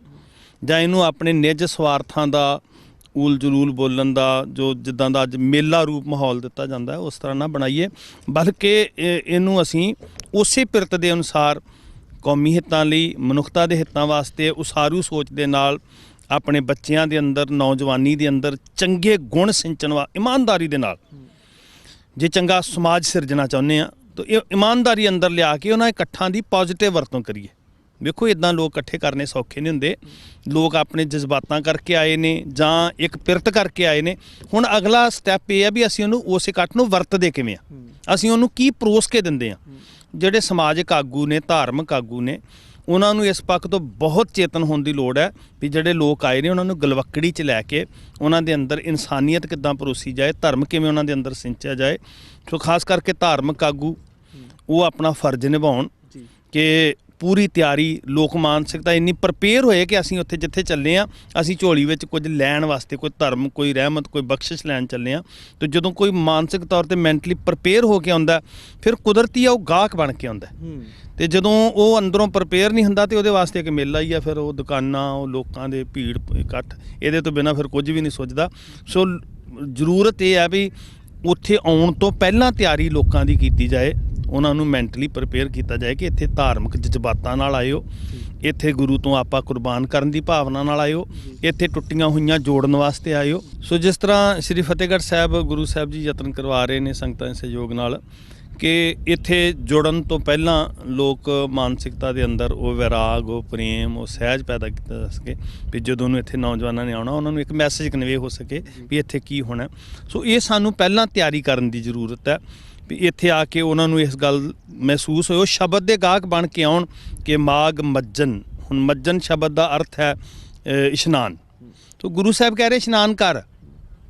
ਜਾਂ ਇਹਨੂੰ ਆਪਣੇ ਨਿੱਜ ਸਵਾਰਥਾਂ ਦਾ, ਊਲ ਜਲੂਲ ਬੋਲਣ ਦਾ, ਜੋ ਜਿੱਦਾਂ ਦਾ ਅੱਜ ਮੇਲਾ ਰੂਪ ਮਾਹੌਲ ਦਿੱਤਾ ਜਾਂਦਾ ਹੈ, ਉਸ ਤਰ੍ਹਾਂ ਨਾ ਬਣਾਈਏ, ਬਲਕਿ ਇਹਨੂੰ ਅਸੀਂ ਉਸੇ ਪਿਰਤ ਦੇ ਅਨੁਸਾਰ ਕੌਮੀ ਹਿੱਤਾਂ ਲਈ, ਮਨੁੱਖਤਾ ਦੇ ਹਿੱਤਾਂ ਵਾਸਤੇ ਉਸਾਰੂ ਸੋਚ ਦੇ ਨਾਲ ਆਪਣੇ ਬੱਚਿਆਂ ਦੇ ਅੰਦਰ, ਨੌਜਵਾਨੀ ਦੇ ਅੰਦਰ ਚੰਗੇ ਗੁਣ ਸਿੰਚਣ ਇਮਾਨਦਾਰੀ ਦੇ ਨਾਲ, ਜੇ ਚੰਗਾ ਸਮਾਜ ਸਿਰਜਣਾ ਚਾਹੁੰਦੇ ਹਾਂ ਤਾਂ ਇਹ ਇਮਾਨਦਾਰੀ ਅੰਦਰ ਲਿਆ ਕੇ ਉਹਨਾਂ ਇਕੱਠਾਂ ਦੀ ਪੋਜ਼ਿਟਿਵ ਵਰਤੋਂ ਕਰੀਏ। ਵੇਖੋ ਇੱਦਾਂ ਲੋਕ ਇਕੱਠੇ ਕਰਨੇ ਸੌਖੇ ਨਹੀਂ ਹੁੰਦੇ। ਲੋਕ ਆਪਣੇ ਜਜ਼ਬਾਤਾਂ ਕਰਕੇ ਆਏ ਨੇ ਜਾਂ ਇੱਕ ਪਿਰਤ ਕਰਕੇ ਆਏ ਨੇ। ਹੁਣ ਅਗਲਾ ਸਟੈਪ ਇਹ ਹੈ ਵੀ ਅਸੀਂ ਉਹਨੂੰ, ਉਸ ਇਕੱਠ ਨੂੰ ਵਰਤਦੇ ਕਿਵੇਂ ਆ, ਅਸੀਂ ਉਹਨੂੰ ਕੀ ਪਰੋਸ ਕੇ ਦਿੰਦੇ ਆ। ਜਿਹੜੇ ਸਮਾਜਿਕ ਆਗੂ ਨੇ, ਧਾਰਮਿਕ ਆਗੂ ਨੇ, ਉਹਨਾਂ ਨੂੰ ਇਸ ਪੱਖ ਤੋਂ ਬਹੁਤ ਚੇਤਨ ਹੋਣ ਦੀ ਲੋੜ ਹੈ ਵੀ ਜਿਹੜੇ ਲੋਕ ਆਏ ਨੇ ਉਹਨਾਂ ਨੂੰ ਗਲਵੱਕੜੀ 'ਚ ਲੈ ਕੇ ਉਹਨਾਂ ਦੇ ਅੰਦਰ ਇਨਸਾਨੀਅਤ ਕਿੱਦਾਂ ਪਰੋਸੀ ਜਾਏ, ਧਰਮ ਕਿਵੇਂ ਉਹਨਾਂ ਦੇ ਅੰਦਰ ਸਿੰਚਿਆ ਜਾਏ। ਸੋ ਖਾਸ ਕਰਕੇ ਧਾਰਮਿਕ ਆਗੂ ਉਹ ਆਪਣਾ ਫਰਜ਼ ਨਿਭਾਉਣ ਕਿ ਪੂਰੀ ਤਿਆਰੀ, ਲੋਕ ਮਾਨਸਿਕਤਾ ਇੰਨੀ ਪ੍ਰਪੇਅਰ ਹੋਏ ਕਿ ਅਸੀਂ ਉੱਥੇ ਜਿੱਥੇ ਚੱਲੇ ਹਾਂ, ਅਸੀਂ ਝੋਲੀ ਵਿੱਚ ਕੁਝ ਲੈਣ ਵਾਸਤੇ, ਕੋਈ ਧਰਮ, ਕੋਈ ਰਹਿਮਤ, ਕੋਈ ਬਖਸ਼ਿਸ਼ ਲੈਣ ਚੱਲੇ ਹਾਂ। ਅਤੇ ਜਦੋਂ ਕੋਈ ਮਾਨਸਿਕ ਤੌਰ 'ਤੇ ਮੈਂਟਲੀ ਪ੍ਰਪੇਅਰ ਹੋ ਕੇ ਆਉਂਦਾ, ਫਿਰ ਕੁਦਰਤੀ ਆ ਉਹ ਗਾਹਕ ਬਣ ਕੇ ਆਉਂਦਾ। ਅਤੇ ਜਦੋਂ ਉਹ ਅੰਦਰੋਂ ਪ੍ਰਪੇਅਰ ਨਹੀਂ ਹੁੰਦਾ ਤਾਂ ਉਹਦੇ ਵਾਸਤੇ ਇੱਕ ਮੇਲਾ ਹੀ ਆ, ਫਿਰ ਉਹ ਦੁਕਾਨਾਂ, ਉਹ ਲੋਕਾਂ ਦੇ ਭੀੜ ਇਕੱਠ, ਇਹਦੇ ਤੋਂ ਬਿਨਾਂ ਫਿਰ ਕੁਝ ਵੀ ਨਹੀਂ ਸੋਚਦਾ। ਸੋ ਜ਼ਰੂਰਤ ਇਹ ਹੈ ਵੀ ਉੱਥੇ ਆਉਣ ਤੋਂ ਪਹਿਲਾਂ ਤਿਆਰੀ ਲੋਕਾਂ ਦੀ ਕੀਤੀ ਜਾਏ, ਉਹਨਾਂ ਨੂੰ ਮੈਂਟਲੀ ਪ੍ਰਪੇਅਰ ਕੀਤਾ ਜਾਏ ਕਿ ਇੱਥੇ ਧਾਰਮਿਕ ਜਜ਼ਬਾਤਾਂ ਨਾਲ ਆਇਓ, ਇੱਥੇ ਗੁਰੂ ਤੋਂ ਆਪਾਂ ਕੁਰਬਾਨ ਕਰਨ ਦੀ ਭਾਵਨਾ ਨਾਲ ਆਇਓ, ਇੱਥੇ ਟੁੱਟੀਆਂ ਹੋਈਆਂ ਜੋੜਨ ਵਾਸਤੇ ਆਇਓ। ਸੋ ਜਿਸ ਤਰ੍ਹਾਂ ਸ਼੍ਰੀ ਫਤਿਹਗੜ੍ਹ ਸਾਹਿਬ ਗੁਰੂ ਸਾਹਿਬ ਜੀ ਯਤਨ ਕਰਵਾ ਰਹੇ ਨੇ ਸੰਗਤਾਂ ਦੇ ਸਹਿਯੋਗ ਨਾਲ ਕਿ ਇੱਥੇ ਜੁੜਨ ਤੋਂ ਪਹਿਲਾਂ ਲੋਕ ਮਾਨਸਿਕਤਾ ਦੇ ਅੰਦਰ ਉਹ ਵੈਰਾਗ, ਉਹ ਪ੍ਰੇਮ, ਉਹ ਸਹਿਜ ਪੈਦਾ ਕੀਤਾ ਜਾ ਸਕੇ ਵੀ ਜਦੋਂ ਉਹਨੂੰ ਇੱਥੇ ਨੌਜਵਾਨਾਂ ਨੇ ਆਉਣਾ ਉਹਨਾਂ ਨੂੰ ਇੱਕ ਮੈਸੇਜ ਕਨਵੇ ਹੋ ਸਕੇ ਵੀ ਇੱਥੇ ਕੀ ਹੋਣਾ। ਸੋ ਇਹ ਸਾਨੂੰ ਪਹਿਲਾਂ ਤਿਆਰੀ ਕਰਨ ਦੀ ਜ਼ਰੂਰਤ ਹੈ ਵੀ ਇੱਥੇ ਆ ਕੇ ਉਹਨਾਂ ਨੂੰ ਇਸ ਗੱਲ ਮਹਿਸੂਸ ਹੋਏ, ਉਹ ਸ਼ਬਦ ਦੇ ਗਾਹਕ ਬਣ ਕੇ ਆਉਣ ਕਿ ਮਾਘ ਮੱਜਨ। ਹੁਣ ਮੱਜਨ ਸ਼ਬਦ ਦਾ ਅਰਥ ਹੈ ਇਸ਼ਨਾਨ। ਸੋ ਗੁਰੂ ਸਾਹਿਬ ਕਹਿ ਰਹੇ ਇਸ਼ਨਾਨ ਕਰ,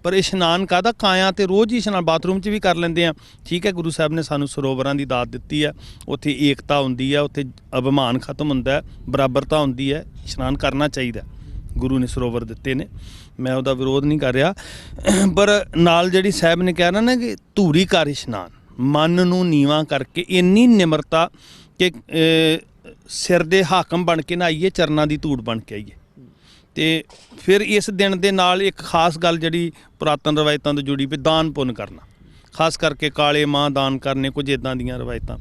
ਪਰ ਇਸ਼ਨਾਨ ਕਾਹਦਾ? ਕਾਇਆ ਤੇ ਰੋਜ਼ ਹੀ ਇਸ਼ਨਾਨ ਬਾਥਰੂਮ 'ਚ ਵੀ ਕਰ ਲੈਂਦੇ ਆ। ਠੀਕ ਹੈ, ਗੁਰੂ ਸਾਹਿਬ ਨੇ ਸਾਨੂੰ ਸਰੋਵਰਾਂ ਦੀ ਦਾਤ ਦਿੱਤੀ ਹੈ, ਉੱਥੇ ਏਕਤਾ ਹੁੰਦੀ ਹੈ, ਉੱਥੇ ਅਭਿਮਾਨ ਖਤਮ ਹੁੰਦਾ, ਬਰਾਬਰਤਾ ਹੁੰਦੀ ਹੈ, ਇਸ਼ਨਾਨ ਕਰਨਾ ਚਾਹੀਦਾ। ਗੁਰੂ ਨੇ ਸਰੋਵਰ ਦਿੱਤੇ ਨੇ, ਮੈਂ ਉਹਦਾ ਵਿਰੋਧ ਨਹੀਂ ਕਰ ਰਿਹਾ, ਪਰ ਨਾਲ ਜਿਹੜੀ ਸਾਹਿਬ ਨੇ ਕਹਿਣਾ ਨਾ ਕਿ ਧੂਰੀ ਕਰ ਇਸ਼ਨਾਨ, ਮਨ ਨੂੰ ਨੀਵਾਂ ਕਰਕੇ, ਇੰਨੀ ਨਿਮਰਤਾ ਕਿ ਸਿਰ ਦੇ ਹਾਕਮ ਬਣ ਕੇ ਨਾ ਆਈਏ, ਚਰਨਾਂ ਦੀ ਧੂੜ ਬਣ ਕੇ ਆਈਏ। ਤੇ ਫਿਰ ਇਸ ਦਿਨ ਦੇ ਨਾਲ ਇੱਕ ਖਾਸ ਗੱਲ ਜਿਹੜੀ ਪੁਰਾਤਨ ਰਵਾਇਤਾਂ ਤੋਂ ਜੁੜੀ ਵੀ ਦਾਨ ਪੁੰਨ ਕਰਨਾ, ਖਾਸ ਕਰਕੇ ਕਾਲੇ ਮਾਂ ਦਾਨ ਕਰਨੇ, ਕੁਝ ਇੱਦਾਂ ਦੀਆਂ ਰਵਾਇਤਾਂ।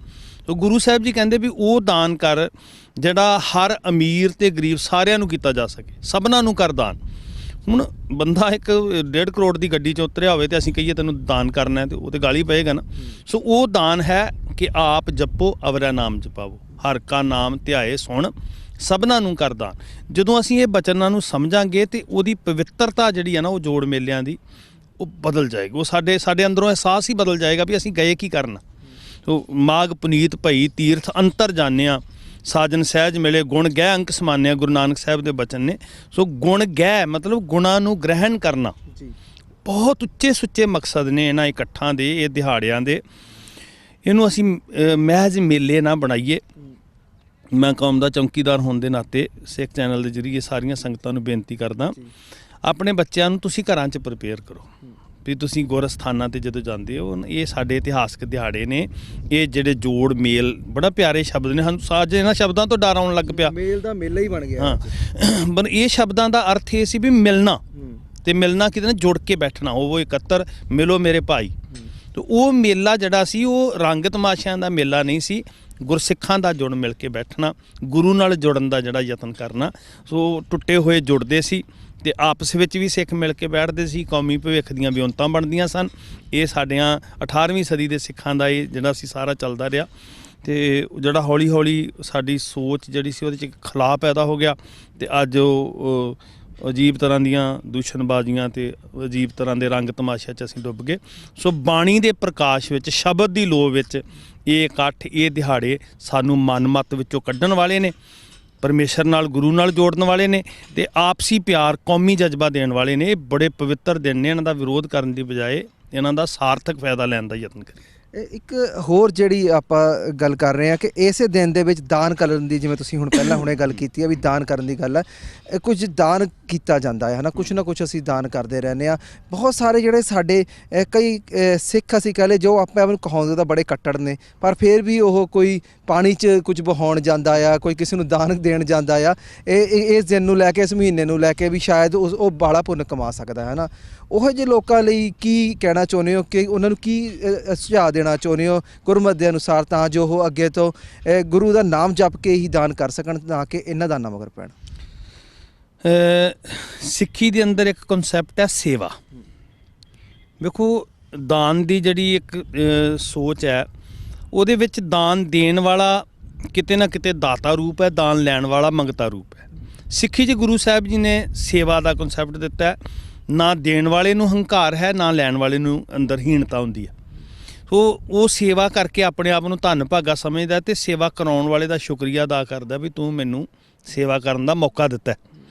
ਤੋ ਗੁਰੂ ਸਾਹਿਬ ਜੀ ਕਹਿੰਦੇ ਵੀ ਉਹ ਦਾਨ ਕਰ ਜਿਹੜਾ ਹਰ ਅਮੀਰ ਤੇ ਗਰੀਬ ਸਾਰਿਆਂ ਨੂੰ ਕੀਤਾ ਜਾ ਸਕੇ, ਸਭਨਾਂ ਨੂੰ ਕਰ ਦਾਨ। ਹੁਣ ਬੰਦਾ ਇੱਕ 1.5 ਕਰੋੜ ਦੀ ਗੱਡੀ 'ਚ ਉਤਰਿਆ ਹੋਵੇ ਤੇ ਅਸੀਂ ਕਹੀਏ ਤੈਨੂੰ ਦਾਨ ਕਰਨਾ ਤੇ ਉਹ ਤੇ ਗਾਲੀ ਪਏਗਾ ਨਾ। ਸੋ ਉਹ ਦਾਨ ਹੈ ਕਿ ਆਪ ਜਪੋ ਅਵਰਾ ਨਾਮ ਜਪਾਵੋ, ਹਰ ਕਾ ਨਾਮ ਧਿਆਏ ਸੁਣ ਸਭਨਾਂ ਨੂੰ ਕਰ ਦਾਨ। ਜਦੋਂ ਅਸੀਂ ਇਹ ਬਚਨਾਂ ਨੂੰ ਸਮਝਾਂਗੇ ਤੇ ਉਹਦੀ ਪਵਿੱਤਰਤਾ ਜਿਹੜੀ ਹੈ ਨਾ ਉਹ ਜੋੜ ਮੇਲਿਆਂ ਦੀ ਉਹ ਬਦਲ ਜਾਏਗੀ। ਉਹ ਸਾਡੇ ਅੰਦਰੋਂ ਅਹਿਸਾਸ ਹੀ ਬਦਲ ਜਾਏਗਾ ਵੀ ਅਸੀਂ ਗਏ ਕੀ ਕਰਨਾ। ਸੋ ਮਾਘ ਪੁਨੀਤ ਭਈ ਤੀਰਥ ਅੰਤਰ ਜਾਣਿਆ, ਸਾਜਨ ਸਹਿਜ ਮਿਲੇ ਗੁਣ ਗਹਿ ਅੰਕ ਸਮਾਨਿਆ, ਗੁਰੂ ਨਾਨਕ ਸਾਹਿਬ ਦੇ ਬਚਨ ਨੇ। ਸੋ ਗੁਣ ਗਹਿ ਮਤਲਬ ਗੁਣਾਂ ਨੂੰ ਗ੍ਰਹਿਣ ਕਰਨਾ। ਬਹੁਤ ਉੱਚੇ ਸੁੱਚੇ ਮਕਸਦ ਨੇ ਇਹਨਾਂ ਇਕੱਠਾਂ ਦੇ, ਇਹ ਦਿਹਾੜਿਆਂ ਦੇ। ਇਹਨੂੰ ਅਸੀਂ ਮਹਿਜ਼ ਮੇਲੇ ਨਾ ਬਣਾਈਏ। ਮੈਂ ਕੌਮ ਦਾ ਚੌਕੀਦਾਰ ਹੋਣ ਦੇ ਨਾਤੇ ਸਿੱਖ ਚੈਨਲ ਦੇ ਜ਼ਰੀਏ ਸਾਰੀਆਂ ਸੰਗਤਾਂ ਨੂੰ ਬੇਨਤੀ ਕਰਦਾ, ਆਪਣੇ ਬੱਚਿਆਂ ਨੂੰ ਤੁਸੀਂ ਘਰਾਂ 'ਚ ਪ੍ਰਪੇਅਰ ਕਰੋ ਵੀ ਤੁਸੀਂ ਗੁਰ ਅਸਥਾਨਾਂ 'ਤੇ ਜਦੋਂ ਜਾਂਦੇ ਹੋ। ਇਹ ਸਾਡੇ ਇਤਿਹਾਸਕ ਦਿਹਾੜੇ ਨੇ, ਇਹ ਜਿਹੜੇ ਜੋੜ ਮੇਲ ਬੜਾ ਪਿਆਰੇ ਸ਼ਬਦ ਨੇ। ਸਾਨੂੰ ਸਾਜ ਇਹਨਾਂ ਸ਼ਬਦਾਂ ਤੋਂ ਡਰ ਆਉਣ ਲੱਗ ਪਿਆ, ਮੇਲ ਦਾ ਮੇਲਾ ਹੀ ਬਣ ਗਿਆ। ਹਾਂ, ਪਰ ਇਹ ਸ਼ਬਦਾਂ ਦਾ ਅਰਥ ਇਹ ਸੀ ਵੀ ਮਿਲਣਾ, ਤੇ ਮਿਲਣਾ ਕਿਤੇ ਨਾ ਜੁੜ ਕੇ ਬੈਠਣਾ। ਉਹ ਇਕੱਤਰ ਮਿਲੋ ਮੇਰੇ ਭਾਈ। ਤੇ ਉਹ ਮੇਲਾ ਜਿਹੜਾ ਸੀ ਉਹ ਰੰਗ ਤਮਾਸ਼ਿਆਂ ਦਾ ਮੇਲਾ ਨਹੀਂ ਸੀ, ਗੁਰਸਿੱਖਾਂ ਦਾ ਜੁੜ ਮਿਲ ਕੇ ਬੈਠਣਾ, ਗੁਰੂ ਨਾਲ ਜੁੜਨ ਦਾ ਜਿਹੜਾ ਯਤਨ ਕਰਨਾ। ਸੋ ਟੁੱਟੇ ਹੋਏ ਜੁੜਦੇ ਸੀ ਤੇ ਆਪਸ ਵਿੱਚ ਵੀ ਸਿੱਖ ਮਿਲ ਕੇ ਬੈਠਦੇ ਸੀ, ਕੌਮੀ ਭਵਿੱਖ ਦੀਆਂ ਵਿਉਂਤਾਂ ਬਣਦੀਆਂ ਸਨ। ਇਹ ਸਾਡੀਆਂ 18ਵੀਂ ਸਦੀ ਦੇ ਸਿੱਖਾਂ ਦਾ ਇਹ ਜਿਹੜਾ ਸੀ ਸਾਰਾ ਚੱਲਦਾ ਰਿਹਾ। ਤੇ ਜਿਹੜਾ ਹੌਲੀ ਹੌਲੀ ਸਾਡੀ ਸੋਚ ਜਿਹੜੀ ਸੀ ਉਹਦੇ 'ਚ ਖਲਾਅ ਪੈਦਾ ਹੋ ਗਿਆ ਤੇ ਅੱਜ ਉਹ ਅਜੀਬ ਤਰ੍ਹਾਂ ਦੀਆਂ ਦੂਸ਼ਣਬਾਜ਼ੀਆਂ ਤੇ ਅਜੀਬ ਤਰ੍ਹਾਂ ਦੇ ਰੰਗ ਤਮਾਸ਼ਿਆਂ 'ਚ ਅਸੀਂ ਡੁੱਬ ਗਏ। ਸੋ ਬਾਣੀ ਦੇ ਪ੍ਰਕਾਸ਼ ਵਿੱਚ, ਸ਼ਬਦ ਦੀ ਲੋ ਵਿੱਚ ਇਹ ਇਕੱਠ, ਇਹ ਦਿਹਾੜੇ ਸਾਨੂੰ ਮਨਮੱਤ ਵਿੱਚੋਂ ਕੱਢਣ ਵਾਲੇ ਨੇ, ਪਰਮੇਸ਼ਰ ਨਾਲ ਗੁਰੂ ਨਾਲ ਜੋੜਨ ਵਾਲੇ ਨੇ ਤੇ ਆਪਸੀ ਪਿਆਰ, ਕੌਮੀ ਜਜ਼ਬਾ ਦੇਣ ਵਾਲੇ ਨੇ। ਇਹ ਬੜੇ ਪਵਿੱਤਰ ਦਿਨ ਨੇ, ਇਹਨਾਂ ਦਾ ਵਿਰੋਧ ਕਰਨ ਦੀ ਬਜਾਏ ਇਹਨਾਂ ਦਾ ਸਾਰਥਕ ਫਾਇਦਾ ਲੈਣ ਦਾ ਯਤਨ ਕਰੀਏ। ਇੱਕ ਹੋਰ ਜਿਹੜੀ ਆਪਾਂ ਗੱਲ ਕਰ ਰਹੇ ਹਾਂ ਕਿ ਇਸੇ ਦਿਨ ਦੇ ਵਿੱਚ ਦਾਨ ਕਰਨ ਦੀ, ਜਿਵੇਂ ਤੁਸੀਂ ਹੁਣ ਪਹਿਲਾਂ ਹੁਣੇ ਗੱਲ ਕੀਤੀ ਹੈ ਵੀ ਦਾਨ ਕਰਨ ਦੀ ਗੱਲ ਹੈ, ਕੁਝ ਦਾਨ ਕੀਤਾ ਜਾਂਦਾ ਹੈ ਨਾ, ਕੁਛ ਨਾ ਕੁਛ ਅਸੀਂ ਦਾਨ ਕਰਦੇ ਰਹਿੰਦੇ ਹਾਂ। ਬਹੁਤ ਸਾਰੇ ਜਿਹੜੇ ਸਾਡੇ ਕਈ ਸਿੱਖ ਅਸੀਂ ਕਹਿ ਲਏ ਜੋ ਆਪਣੇ ਆਪ ਨੂੰ ਕਹਾਉਂਦੇ ਤਾਂ ਬੜੇ ਕੱਟੜ ਨੇ, ਪਰ ਫਿਰ ਵੀ ਉਹ ਕੋਈ ਪਾਣੀ 'ਚ ਕੁਝ ਵਹਾਉਣ ਜਾਂਦਾ ਆ, ਕੋਈ ਕਿਸੇ ਨੂੰ ਦਾਨ ਦੇਣ ਜਾਂਦਾ ਆ, ਇਸ ਦਿਨ ਨੂੰ ਲੈ ਕੇ, ਇਸ ਮਹੀਨੇ ਨੂੰ ਲੈ ਕੇ ਵੀ ਸ਼ਾਇਦ ਉਹ ਬਾਲਾ ਪੁੰਨ ਕਮਾ ਸਕਦਾ ਹੈ ਨਾ। ਉਹੋ ਜਿਹੇ ਲੋਕਾਂ ਲਈ ਕੀ ਕਹਿਣਾ ਚਾਹੁੰਦੇ ਹੋ ਕਿ ਉਹਨਾਂ ਨੂੰ ਕੀ ਸੁਝਾਅ ਦੇਣਾ ਚਾਹੁੰਦੇ ਹੋ ਗੁਰਮਤਿ ਦੇ ਅਨੁਸਾਰ, ਤਾਂ ਜੋ ਉਹ ਅੱਗੇ ਤੋਂ ਗੁਰੂ ਦਾ ਨਾਮ ਜਪ ਕੇ ਹੀ ਦਾਨ ਕਰ ਸਕਣ, ਨਾ ਕਿ ਇਹਨਾਂ ਦਾ ਮਗਰ ਪੈਣ? ਸਿੱਖੀ ਦੇ ਅੰਦਰ ਇੱਕ ਕਨਸੈਪਟ ਹੈ ਸੇਵਾ। ਵੇਖੋ, ਦਾਨ ਦੀ ਜਿਹੜੀ ਇੱਕ ਸੋਚ ਹੈ ਉਹਦੇ ਵਿੱਚ ਦਾਨ ਦੇਣ ਵਾਲਾ ਕਿਤੇ ਨਾ ਕਿਤੇ ਦਾਤਾ ਰੂਪ ਹੈ, ਦਾਨ ਲੈਣ ਵਾਲਾ ਮੰਗਤਾ ਰੂਪ ਹੈ। ਸਿੱਖੀ 'ਚ ਗੁਰੂ ਸਾਹਿਬ ਜੀ ਨੇ ਸੇਵਾ ਦਾ ਕਨਸੈਪਟ ਦਿੱਤਾ ਹੈ। ਨਾ ਦੇਣ ਵਾਲੇ ਨੂੰ ਹੰਕਾਰ ਹੈ, ਨਾ ਲੈਣ ਵਾਲੇ ਨੂੰ ਅੰਦਰ ਹੀਣਤਾ ਹੁੰਦੀ ਹੈ। ਸੋ ਉਹ ਸੇਵਾ ਕਰਕੇ ਆਪਣੇ ਆਪ ਨੂੰ ਧੰਨ ਭਾਗਾ ਸਮਝਦਾ ਤੇ ਸੇਵਾ ਕਰਾਉਣ ਵਾਲੇ ਦਾ ਸ਼ੁਕਰੀਆ ਅਦਾ ਕਰਦਾ ਵੀ ਤੂੰ ਮੈਨੂੰ ਸੇਵਾ ਕਰਨ ਦਾ ਮੌਕਾ ਦਿੱਤਾ।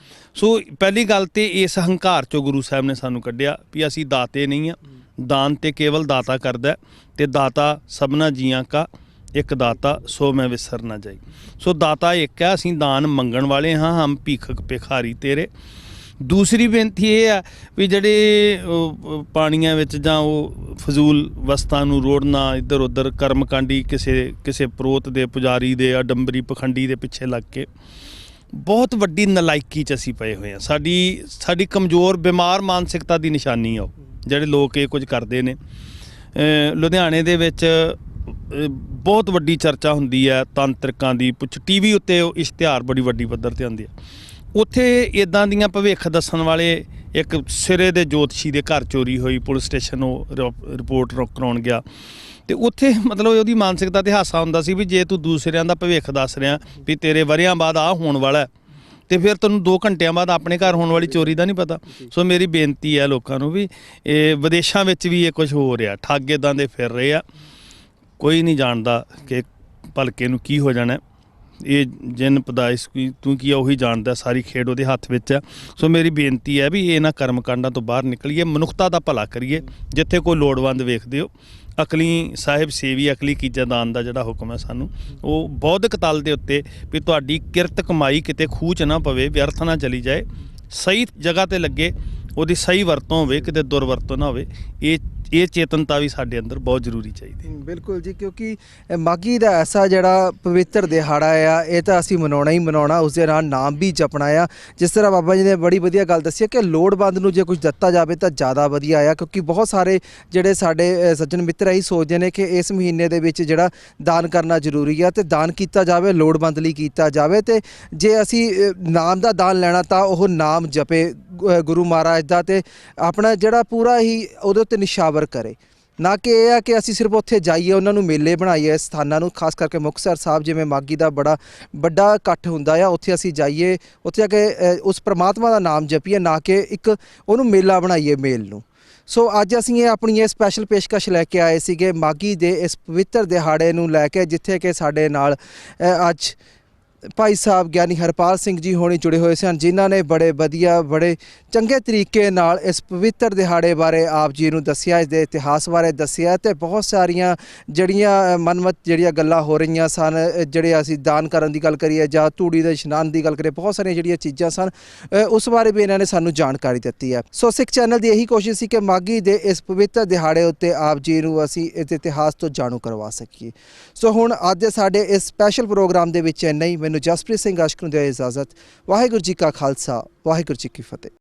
ਸੋ ਪਹਿਲੀ ਗੱਲ ਤੇ ਇਸ ਹੰਕਾਰ 'ਚੋਂ ਗੁਰੂ ਸਾਹਿਬ ਨੇ ਸਾਨੂੰ ਕੱਢਿਆ ਵੀ ਅਸੀਂ ਦਾਤੇ ਨਹੀਂ ਹਾਂ, ਦਾਨ ਤੇ ਕੇਵਲ ਦਾਤਾ ਕਰਦਾ ਤੇ ਦਾਤਾ ਸਭਨਾ ਜੀਆਂ ਕਾ ਇੱਕ ਦਾਤਾ ਸੋ ਮੈਂ ਵਿਸਰ ਨਾ ਜਾਈ। ਸੋ ਦਾਤਾ ਇੱਕ ਹੈ, ਅਸੀਂ ਦਾਨ ਮੰਗਣ ਵਾਲੇ ਹਾਂ, ਹਮ ਭੀਖਕ ਭਿਖਾਰੀ ਤੇਰੇ। ਦੂਸਰੀ ਬੇਨਤੀ ਇਹ ਹੈ ਵੀ ਜਿਹੜੇ ਪਾਣੀਆਂ ਵਿੱਚ ਜਾਂ ਉਹ ਫਜ਼ੂਲ ਵਸਤਾਂ ਨੂੰ ਰੋੜਨਾ, ਇੱਧਰ ਉੱਧਰ ਕਰਮਕਾਂਡੀ ਕਿਸੇ ਪ੍ਰੋਤ ਦੇ, ਪੁਜਾਰੀ ਦੇ, ਅਡੰਬਰੀ ਪਖੰਡੀ ਦੇ ਪਿੱਛੇ ਲੱਗ ਕੇ ਬਹੁਤ ਵੱਡੀ ਨਲਾਇਕੀ 'ਚ ਅਸੀਂ ਪਏ ਹੋਏ ਹਾਂ। ਸਾਡੀ ਕਮਜ਼ੋਰ ਬਿਮਾਰ ਮਾਨਸਿਕਤਾ ਦੀ ਨਿਸ਼ਾਨੀ ਆ ਉਹ ਜਿਹੜੇ ਲੋਕ ਇਹ ਕੁਝ ਕਰਦੇ ਨੇ। ਲੁਧਿਆਣੇ ਦੇ ਵਿੱਚ ਬਹੁਤ ਵੱਡੀ ਚਰਚਾ ਹੁੰਦੀ ਹੈ ਤਾਂਤਰਿਕਾਂ ਦੀ, TV ਉੱਤੇ ਉਹ ਇਸ਼ਤਿਹਾਰ ਬੜੀ ਵੱਡੀ ਪੱਧਰ 'ਤੇ ਆਉਂਦੀ ਹੈ। ਉੱਥੇ ਇੱਦਾਂ ਦੀਆਂ ਭਵਿੱਖ ਦੱਸਣ ਵਾਲੇ ਇੱਕ ਸਿਰੇ ਦੇ ਜੋਤਸ਼ੀ ਦੇ ਘਰ ਚੋਰੀ ਹੋਈ, ਪੁਲਿਸ ਸਟੇਸ਼ਨ ਉਹ ਰਿਪੋਰਟ ਕਰਾਉਣ ਗਿਆ ਤੇ ਉੱਥੇ ਮਤਲਬ ਉਹਦੀ ਮਾਨਸਿਕਤਾ ਤੇ ਹਾਸਾ ਹੁੰਦਾ ਸੀ ਵੀ ਜੇ ਤੂੰ ਦੂਸਰਿਆਂ ਦਾ ਭਵਿੱਖ ਦੱਸ ਰਿਹਾ ਵੀ ਤੇਰੇ ਵਰ੍ਹਿਆਂ ਬਾਅਦ ਆਹ ਹੋਣ ਵਾਲਾ ਤੇ ਫਿਰ ਤੈਨੂੰ 2 ਘੰਟਿਆਂ ਬਾਅਦ ਆਪਣੇ ਘਰ ਹੋਣ ਵਾਲੀ ਚੋਰੀ ਦਾ ਨਹੀਂ ਪਤਾ। ਸੋ ਮੇਰੀ ਬੇਨਤੀ ਹੈ ਲੋਕਾਂ ਨੂੰ ਵੀ ਇਹ ਵਿਦੇਸ਼ਾਂ ਵਿੱਚ ਵੀ ਇਹ ਕੁਝ ਹੋ ਰਿਹਾ, ਠੱਗ ਇੱਦਾਂ ਦੇ ਫਿਰ ਰਹੇ ਆ। ਕੋਈ ਨਹੀਂ ਜਾਣਦਾ ਕਿ ਭਲਕੇ ਨੂੰ ਕੀ ਹੋ ਜਾਣਾ। ਇਹ ਜਿਨ ਪਦਾਇਸ਼ ਤੂੰ ਕੀ ਉਹੀ ਜਾਣਦਾ, ਸਾਰੀ ਖੇਡ ਉਹਦੇ ਹੱਥ ਵਿੱਚ ਆ। ਸੋ ਮੇਰੀ ਬੇਨਤੀ ਹੈ ਵੀ ਇਹਨਾਂ ਕਰਮਕਾਂਡਾਂ ਤੋਂ ਬਾਹਰ ਨਿਕਲੀਏ, ਮਨੁੱਖਤਾ ਦਾ ਭਲਾ ਕਰੀਏ। ਜਿੱਥੇ ਕੋਈ ਲੋੜਵੰਦ ਵੇਖਦੇ ਹੋ, ਅਕਲੀ ਸਾਹਿਬ ਸੇਵੀ, ਅਕਲੀ ਕੀਜਾ ਦਾਨ ਦਾ ਜਿਹੜਾ ਹੁਕਮ ਹੈ ਸਾਨੂੰ, ਉਹ ਬੌਧਿਕ ਤਲ ਦੇ ਉੱਤੇ ਵੀ ਤੁਹਾਡੀ ਕਿਰਤ ਕਮਾਈ ਕਿਤੇ ਖੂਹ 'ਚ ਨਾ ਪਵੇ, ਵਿਅਰਥ ਨਾ ਚਲੀ ਜਾਏ, ਸਹੀ ਜਗ੍ਹਾ 'ਤੇ ਲੱਗੇ, ਉਹਦੀ ਸਹੀ ਵਰਤੋਂ ਹੋਵੇ, ਕਿਤੇ ਦੁਰਵਰਤੋਂ ਨਾ ਹੋਵੇ। ਇਹ ਚੇਤਨਤਾ ਵੀ ਸਾਡੇ ਅੰਦਰ ਬਹੁਤ ਜ਼ਰੂਰੀ ਚਾਹੀਦੀ ਹੈ। ਬਿਲਕੁਲ ਜੀ, ਕਿਉਂਕਿ ਮਾਘੀ ਦਾ ਐਸਾ ਜਿਹੜਾ ਪਵਿੱਤਰ ਦਿਹਾੜਾ ਆ, ਇਹ ਤਾਂ ਅਸੀਂ ਮਨਾਉਣਾ ਹੀ ਮਨਾਉਣਾ, ਉਸ ਦੇ ਨਾਲ ਨਾਮ ਵੀ ਜਪਣਾ ਆ। ਜਿਸ ਤਰ੍ਹਾਂ ਬਾਬਾ ਜੀ ਨੇ ਬੜੀ ਵਧੀਆ ਗੱਲ ਦੱਸੀ ਹੈ ਕਿ ਲੋੜਵੰਦ ਨੂੰ ਜੇ ਕੁਝ ਦਿੱਤਾ ਜਾਵੇ ਤਾਂ ਜ਼ਿਆਦਾ ਵਧੀਆ ਆ, ਕਿਉਂਕਿ ਬਹੁਤ ਸਾਰੇ ਜਿਹੜੇ ਸਾਡੇ ਸੱਜਣ ਮਿੱਤਰ ਇਹੀ ਸੋਚਦੇ ਨੇ ਕਿ ਇਸ ਮਹੀਨੇ ਦੇ ਵਿੱਚ ਜਿਹੜਾ ਦਾਨ ਕਰਨਾ ਜ਼ਰੂਰੀ ਆ, ਤੇ ਦਾਨ ਕੀਤਾ ਜਾਵੇ ਲੋੜਵੰਦ ਲਈ ਕੀਤਾ ਜਾਵੇ। ਤੇ ਜੇ ਅਸੀਂ ਨਾਮ ਦਾ ਦਾਨ ਲੈਣਾ ਤਾਂ ਉਹ ਨਾਮ ਜਪੇ ਗੁਰੂ ਮਹਾਰਾਜ ਦਾ, ਤੇ ਆਪਣਾ ਜਿਹੜਾ ਪੂਰਾ ਹੀ ਉਹਦੇ ਉੱਤੇ ਨਿਸ਼ਾਵਰ ਕਰੇ, ਨਾ ਕਿ ਇਹ ਆ ਕਿ ਅਸੀਂ ਸਿਰਫ ਉੱਥੇ ਜਾਈਏ, ਉਹਨਾਂ ਨੂੰ ਮੇਲੇ ਬਣਾਈਏ ਸਥਾਨਾਂ ਨੂੰ। ਖਾਸ ਕਰਕੇ ਮੁਕਤਸਰ ਸਾਹਿਬ ਜਿਵੇਂ ਮਾਘੀ ਦਾ ਬੜਾ ਵੱਡਾ ਇਕੱਠ ਹੁੰਦਾ ਆ, ਉੱਥੇ ਅਸੀਂ ਜਾਈਏ, ਉੱਥੇ ਆ ਕੇ ਉਸ ਪ੍ਰਮਾਤਮਾ ਦਾ ਨਾਮ ਜਪੀਏ, ਨਾ ਕਿ ਇੱਕ ਉਹਨੂੰ ਮੇਲਾ ਬਣਾਈਏ ਮੇਲ ਨੂੰ। ਸੋ ਅੱਜ ਅਸੀਂ ਇਹ ਆਪਣੀ ਇਹ ਸਪੈਸ਼ਲ ਪੇਸ਼ਕਸ਼ ਲੈ ਕੇ ਆਏ ਸੀਗੇ ਮਾਘੀ ਦੇ ਇਸ ਪਵਿੱਤਰ ਦਿਹਾੜੇ ਨੂੰ ਲੈ ਕੇ, ਜਿੱਥੇ ਕਿ ਸਾਡੇ ਨਾਲ ਅੱਜ ਭਾਈ ਸਾਹਿਬ ਗਿਆਨੀ ਹਰਪਾਲ ਸਿੰਘ ਜੀ ਹੋਣੀ ਜੁੜੇ ਹੋਏ ਸਨ, ਜਿਨ੍ਹਾਂ ਨੇ ਬੜੇ ਵਧੀਆ ਬੜੇ ਚੰਗੇ ਤਰੀਕੇ ਨਾਲ ਇਸ ਪਵਿੱਤਰ ਦਿਹਾੜੇ ਬਾਰੇ ਆਪ ਜੀ ਨੂੰ ਦੱਸਿਆ, ਇਸ ਦੇ ਇਤਿਹਾਸ ਬਾਰੇ ਦੱਸਿਆ, ਤੇ ਬਹੁਤ ਸਾਰੀਆਂ ਜਿਹੜੀਆਂ ਮਨਮਤ ਜਿਹੜੀਆਂ ਗੱਲਾਂ ਹੋ ਰਹੀਆਂ ਸਨ, ਜਿਹੜੇ ਅਸੀਂ ਦਾਨ ਕਰਨ ਦੀ ਗੱਲ ਕਰੀਏ ਜਾਂ ਧੂੜੀ ਦੇ ਇਸ਼ਨਾਨ ਦੀ ਗੱਲ ਕਰੀਏ, ਬਹੁਤ ਸਾਰੀਆਂ ਜਿਹੜੀਆਂ ਚੀਜ਼ਾਂ ਸਨ ਉਸ ਬਾਰੇ ਵੀ ਇਹਨਾਂ ਨੇ ਸਾਨੂੰ ਜਾਣਕਾਰੀ ਦਿੱਤੀ ਹੈ। ਸੋ ਸਿੱਖ ਚੈਨਲ ਦੀ ਇਹੀ ਕੋਸ਼ਿਸ਼ ਸੀ ਕਿ ਮਾਘੀ ਦੇ ਇਸ ਪਵਿੱਤਰ ਦਿਹਾੜੇ ਉੱਤੇ ਆਪ ਜੀ ਨੂੰ ਅਸੀਂ ਇਸ ਇਤਿਹਾਸ ਤੋਂ ਜਾਣੂ ਕਰਵਾ ਸਕੀਏ। ਸੋ ਹੁਣ ਅੱਜ ਦੇ ਸਾਡੇ ਇਸ ਸਪੈਸ਼ਲ ਪ੍ਰੋਗਰਾਮ ਦੇ ਵਿੱਚ ਇੰਨਾ ਹੀ। ਮੈਨੂੰ ਜਸਪ੍ਰੀਤ ਸਿੰਘ ਆਸ਼ਕ ਨੂੰ ਦਿਓ ਇਜਾਜ਼ਤ। ਵਾਹਿਗੁਰੂ ਜੀ ਕਾ ਖਾਲਸਾ, ਵਾਹਿਗੁਰੂ ਜੀ ਕੀ ਫਤਿਹ।